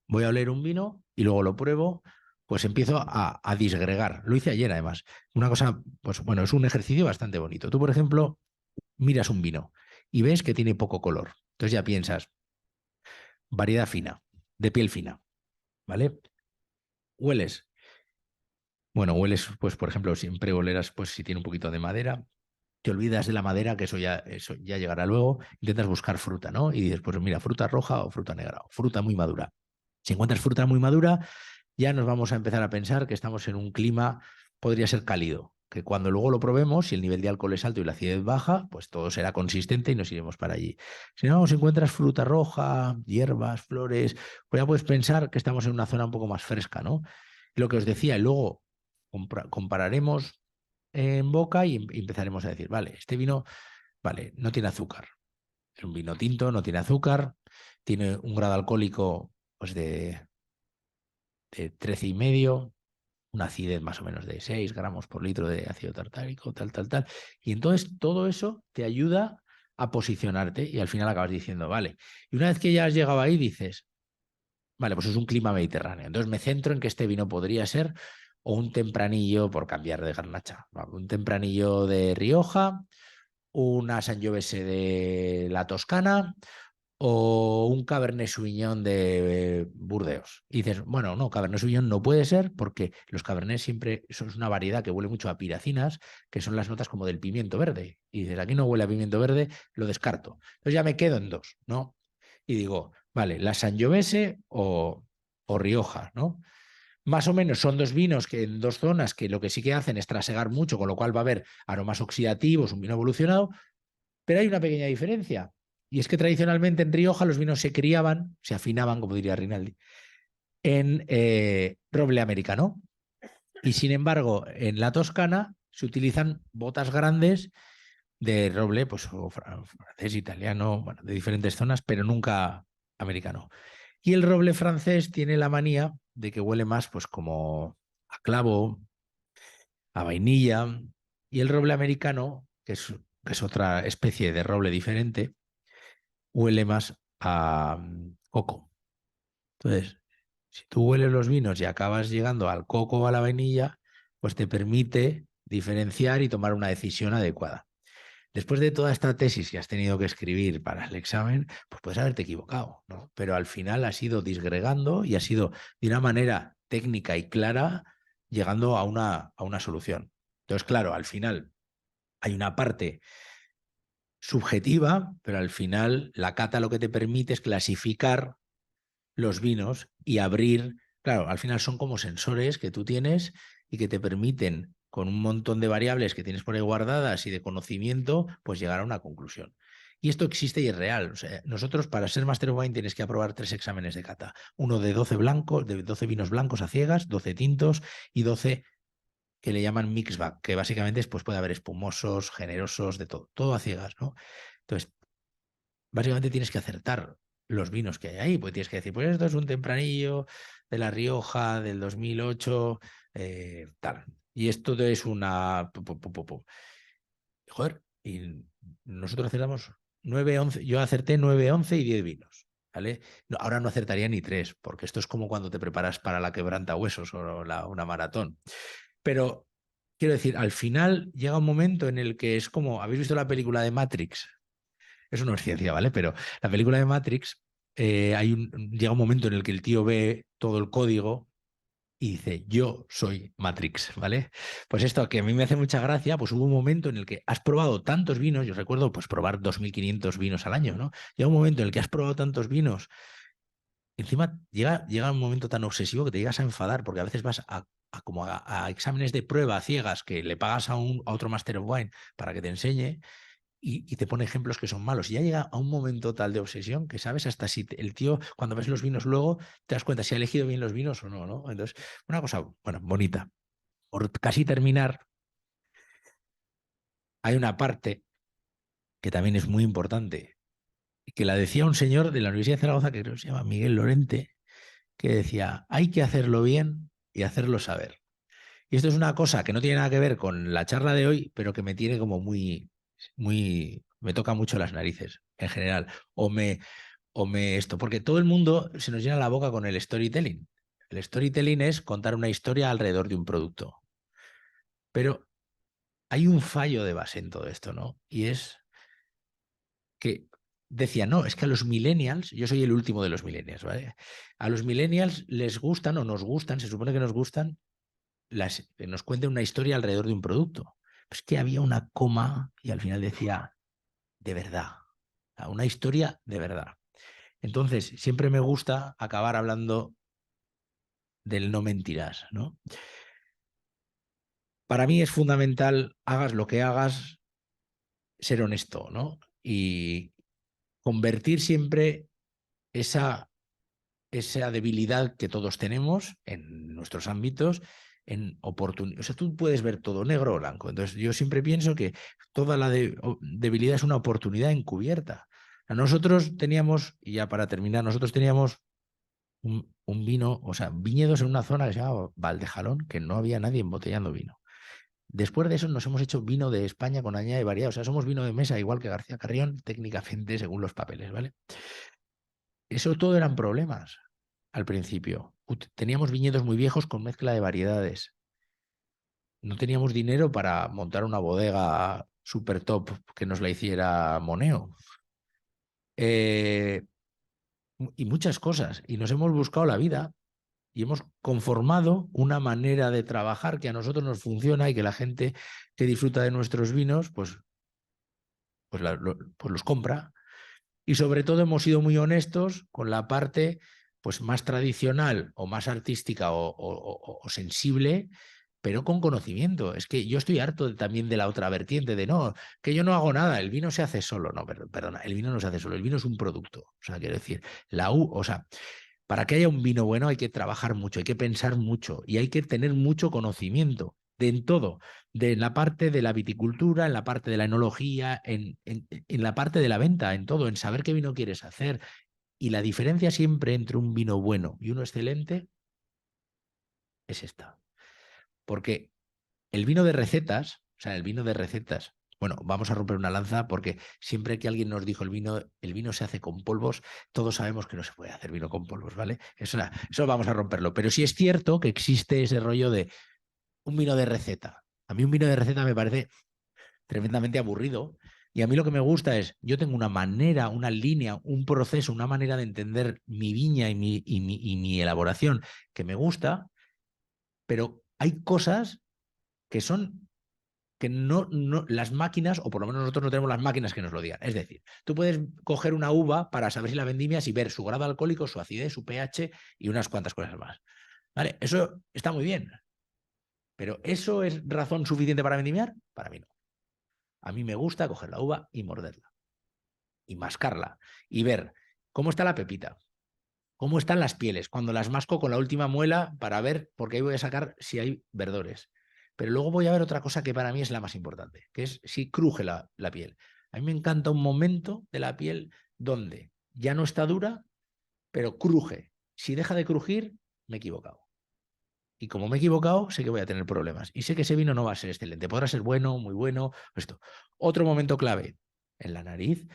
voy a oler un vino y luego lo pruebo, pues empiezo a disgregar. Lo hice ayer, además. Una cosa, pues bueno, es un ejercicio bastante bonito. Tú, por ejemplo, miras un vino y ves que tiene poco color. Entonces ya piensas, variedad fina, de piel fina, ¿vale? Hueles. Bueno, hueles, pues por ejemplo, siempre olerás, pues si tiene un poquito de madera, te olvidas de la madera, que eso ya llegará luego, intentas buscar fruta, ¿no? Y dices, pues mira, fruta roja o fruta negra, o fruta muy madura. Si encuentras fruta muy madura, ya nos vamos a empezar a pensar que estamos en un clima, podría ser cálido, que cuando luego lo probemos, si el nivel de alcohol es alto y la acidez baja, pues todo será consistente y nos iremos para allí. Si no, si encuentras fruta roja, hierbas, flores, pues ya puedes pensar que estamos en una zona un poco más fresca, ¿no? Lo que os decía, y luego compararemos en boca y empezaremos a decir, vale, este vino, vale, no tiene azúcar. Es un vino tinto, no tiene azúcar, tiene un grado alcohólico pues de 13,5, una acidez más o menos de 6 gramos por litro de ácido tartárico, tal, tal, tal. Y entonces todo eso te ayuda a posicionarte y al final acabas diciendo, vale. Y una vez que ya has llegado ahí, dices, vale, pues es un clima mediterráneo. Entonces me centro en que este vino podría ser o un tempranillo, por cambiar de garnacha, un tempranillo de Rioja, una Sangiovese de la Toscana o un Cabernet Sauvignon de Burdeos. Y dices, bueno, no, Cabernet Sauvignon no puede ser porque los Cabernet siempre son una variedad que huele mucho a piracinas, que son las notas como del pimiento verde. Y dices, aquí no huele a pimiento verde, lo descarto. Entonces ya me quedo en dos, ¿no? Y digo, vale, la Sangiovese o Rioja, ¿no? Más o menos son dos vinos que en dos zonas que lo que sí que hacen es trasegar mucho, con lo cual va a haber aromas oxidativos, un vino evolucionado, pero hay una pequeña diferencia. Y es que tradicionalmente en Rioja los vinos se criaban, se afinaban, como diría Rinaldi, en roble americano. Y sin embargo, en la Toscana se utilizan botas grandes de roble, pues o francés, italiano, bueno, de diferentes zonas, pero nunca americano. Y el roble francés tiene la manía de que huele más, pues como a clavo, a vainilla. Y el roble americano, que es otra especie de roble diferente, huele más a coco. Entonces, si tú hueles los vinos y acabas llegando al coco o a la vainilla, pues te permite diferenciar y tomar una decisión adecuada. Después de toda esta tesis que has tenido que escribir para el examen, pues puedes haberte equivocado, ¿no? Pero al final has ido disgregando y has ido de una manera técnica y clara llegando a una solución. Entonces, claro, al final hay una parte subjetiva, pero al final la cata lo que te permite es clasificar los vinos y abrir, claro, al final son como sensores que tú tienes y que te permiten, con un montón de variables que tienes por ahí guardadas y de conocimiento, pues llegar a una conclusión. Y esto existe y es real. O sea, nosotros para ser Master of Wine tienes que aprobar 3 exámenes de cata. Uno de 12 blancos, de 12 vinos blancos a ciegas, 12 tintos y 12 que le llaman mix bag, que básicamente pues puede haber espumosos, generosos, de todo, todo a ciegas, ¿no? Entonces, básicamente tienes que acertar los vinos que hay ahí, pues tienes que decir, pues esto es un tempranillo de La Rioja del 2008, tal. Y esto es una... Joder, y nosotros acertamos 9 11 yo acerté 9 11 y 10 vinos, ¿vale? No, ahora no acertaría ni 3 porque esto es como cuando te preparas para la quebrantahuesos o una maratón. Pero quiero decir, al final llega un momento en el que es como, ¿habéis visto la película de Matrix? Eso no es ciencia, ¿vale? Pero la película de Matrix, llega un momento en el que el tío ve todo el código y dice, yo soy Matrix, ¿vale? Pues esto que a mí me hace mucha gracia, pues hubo un momento en el que has probado tantos vinos, yo recuerdo pues probar 2.500 vinos al año, ¿no? Llega un momento en el que has probado tantos vinos, encima llega un momento tan obsesivo que te llegas a enfadar, porque a veces vas a exámenes de prueba ciegas que le pagas a otro Master of Wine para que te enseñe y te pone ejemplos que son malos. Y ya llega a un momento tal de obsesión que sabes hasta si el tío, cuando ves los vinos luego, te das cuenta si ha elegido bien los vinos o no, ¿no? Entonces, una cosa, bueno, bonita. Por casi terminar, hay una parte que también es muy importante, que la decía un señor de la Universidad de Zaragoza, que creo que se llama Miguel Lorente, que decía, hay que hacerlo bien y hacerlo saber. Y esto es una cosa que no tiene nada que ver con la charla de hoy, pero que me tiene como me toca mucho las narices en general. Esto, porque todo el mundo se nos llena la boca con el storytelling. El storytelling es contar una historia alrededor de un producto. Pero hay un fallo de base en todo esto, ¿no? Y es que decía, no, es que a los millennials, yo soy el último de los millennials, ¿vale? A los millennials les gustan o nos gustan, se supone que nos gustan, que nos cuenten una historia alrededor de un producto. Pues que había una coma y al final decía, de verdad, una historia de verdad. Entonces, siempre me gusta acabar hablando del no mentirás, ¿no? Para mí es fundamental, hagas lo que hagas, ser honesto, ¿no? Y convertir siempre esa debilidad que todos tenemos en nuestros ámbitos en oportunidad. O sea, tú puedes ver todo negro o blanco. Entonces, yo siempre pienso que toda la debilidad es una oportunidad encubierta. Nosotros teníamos, y ya para terminar, nosotros teníamos un vino, o sea, viñedos en una zona que se llama Valdejalón, que no había nadie embotellando vino. Después de eso nos hemos hecho vino de España con añade variedad. O sea, somos vino de mesa igual que García Carrión, técnicamente según los papeles, ¿vale? Eso todo eran problemas al principio. Teníamos viñedos muy viejos con mezcla de variedades. No teníamos dinero para montar una bodega super top que nos la hiciera Moneo. Eh, y muchas cosas. Y nos hemos buscado la vida y hemos conformado una manera de trabajar que a nosotros nos funciona y que la gente que disfruta de nuestros vinos, pues los compra. Y sobre todo hemos sido muy honestos con la parte pues, más tradicional o más artística o sensible, pero con conocimiento. Es que yo estoy harto también de la otra vertiente, de no, que yo no hago nada, el vino se hace solo. No, perdona, el vino no se hace solo, el vino es un producto. O sea, quiero decir, o sea, para que haya un vino bueno hay que trabajar mucho, hay que pensar mucho y hay que tener mucho conocimiento de en todo, de la parte de la viticultura, en la parte de la enología, en la parte de la venta, en todo, en saber qué vino quieres hacer. Y la diferencia siempre entre un vino bueno y uno excelente es esta. Porque el vino de recetas, o sea, el vino de recetas, bueno, vamos a romper una lanza porque siempre que alguien nos dijo el vino se hace con polvos, todos sabemos que no se puede hacer vino con polvos, ¿vale? Eso vamos a romperlo. Pero sí es cierto que existe ese rollo de un vino de receta. A mí un vino de receta me parece tremendamente aburrido. Y a mí lo que me gusta es, yo tengo una manera, una línea, un proceso, una manera de entender mi viña y mi elaboración que me gusta, pero hay cosas que son que las máquinas, o por lo menos nosotros no tenemos las máquinas que nos lo digan. Es decir, tú puedes coger una uva para saber si la vendimias y ver su grado alcohólico, su acidez, su pH y unas cuantas cosas más. ¿Vale? Eso está muy bien. Pero ¿eso es razón suficiente para vendimiar? Para mí no. A mí me gusta coger la uva y morderla y mascarla y ver cómo está la pepita, cómo están las pieles, cuando las masco con la última muela para ver, porque ahí voy a sacar si hay verdores. Pero luego voy a ver otra cosa que para mí es la más importante, que es si cruje la piel. A mí me encanta un momento de la piel donde ya no está dura, pero cruje. Si deja de crujir, me he equivocado. Y como me he equivocado, sé que voy a tener problemas. Y sé que ese vino no va a ser excelente. Podrá ser bueno, muy bueno, esto. Otro momento clave, en la nariz.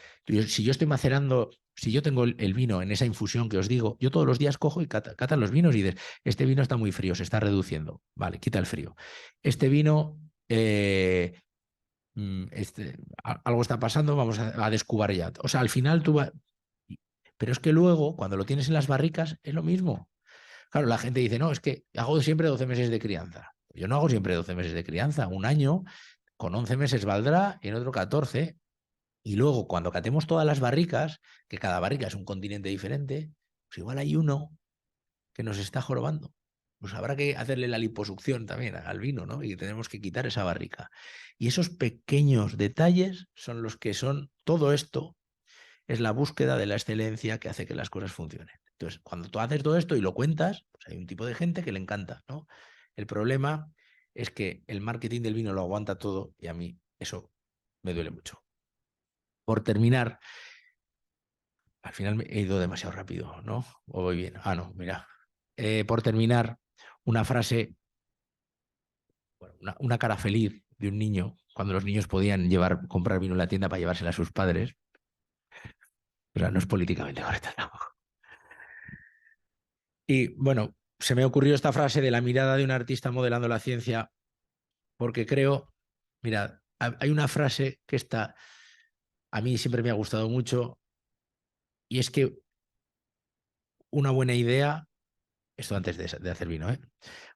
Si yo estoy macerando, si yo tengo el vino en esa infusión que os digo, yo todos los días cojo y catan los vinos y dices, este vino está muy frío, se está reduciendo. Vale, quita el frío. Este vino, algo está pasando, vamos a descubar ya. O sea, al final tú vas... Pero es que luego, cuando lo tienes en las barricas, es lo mismo. Claro, la gente dice, no, es que hago siempre 12 meses de crianza. Yo no hago siempre 12 meses de crianza. Un año con 11 meses valdrá y en otro 14. Y luego, cuando catemos todas las barricas, que cada barrica es un continente diferente, pues igual hay uno que nos está jorobando. Pues habrá que hacerle la liposucción también al vino, ¿no? Y tenemos que quitar esa barrica. Y esos pequeños detalles son los que son todo esto es la búsqueda de la excelencia que hace que las cosas funcionen. Entonces, cuando tú haces todo esto y lo cuentas, pues hay un tipo de gente que le encanta, ¿no? El problema es que el marketing del vino lo aguanta todo y a mí eso me duele mucho. Por terminar, al final me he ido demasiado rápido, ¿no? ¿O voy bien? Ah, no, mira. Por terminar, una frase, bueno, una cara feliz de un niño, cuando los niños podían comprar vino en la tienda para llevársela a sus padres. O sea, no es políticamente correcto tampoco. Y bueno, se me ocurrió esta frase de la mirada de un artista modelando la ciencia, porque creo, mira, hay una frase que a mí siempre me ha gustado mucho, y es que una buena idea, esto antes de hacer vino, ¿eh?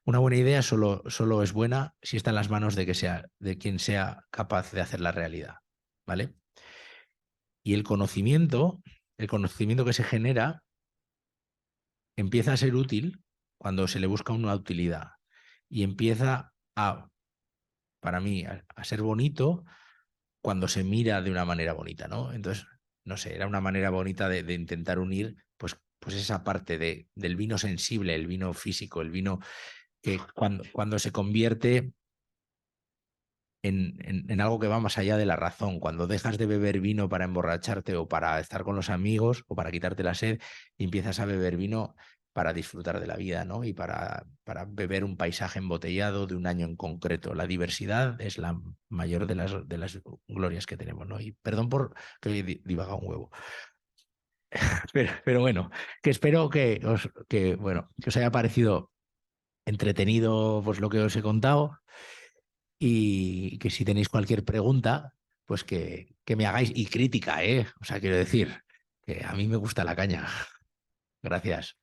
Una buena idea solo es buena si está en las manos de quien sea capaz de hacerla realidad, ¿vale? Y el conocimiento que se genera, empieza a ser útil cuando se le busca una utilidad y empieza para mí, a ser bonito cuando se mira de una manera bonita, ¿no? Entonces, no sé, era una manera bonita de intentar unir, pues esa parte del vino sensible, el vino físico, el vino que cuando se convierte en algo que va más allá de la razón, cuando dejas de beber vino para emborracharte o para estar con los amigos o para quitarte la sed y empiezas a beber vino para disfrutar de la vida, ¿no? Y para beber un paisaje embotellado de un año en concreto. La diversidad es la mayor de las glorias que tenemos, ¿no? Y perdón por que hoy he divagado un huevo. Pero bueno, que espero bueno, que os haya parecido entretenido pues, lo que os he contado y que si tenéis cualquier pregunta, pues que me hagáis y crítica, ¿eh? O sea, quiero decir que a mí me gusta la caña. Gracias.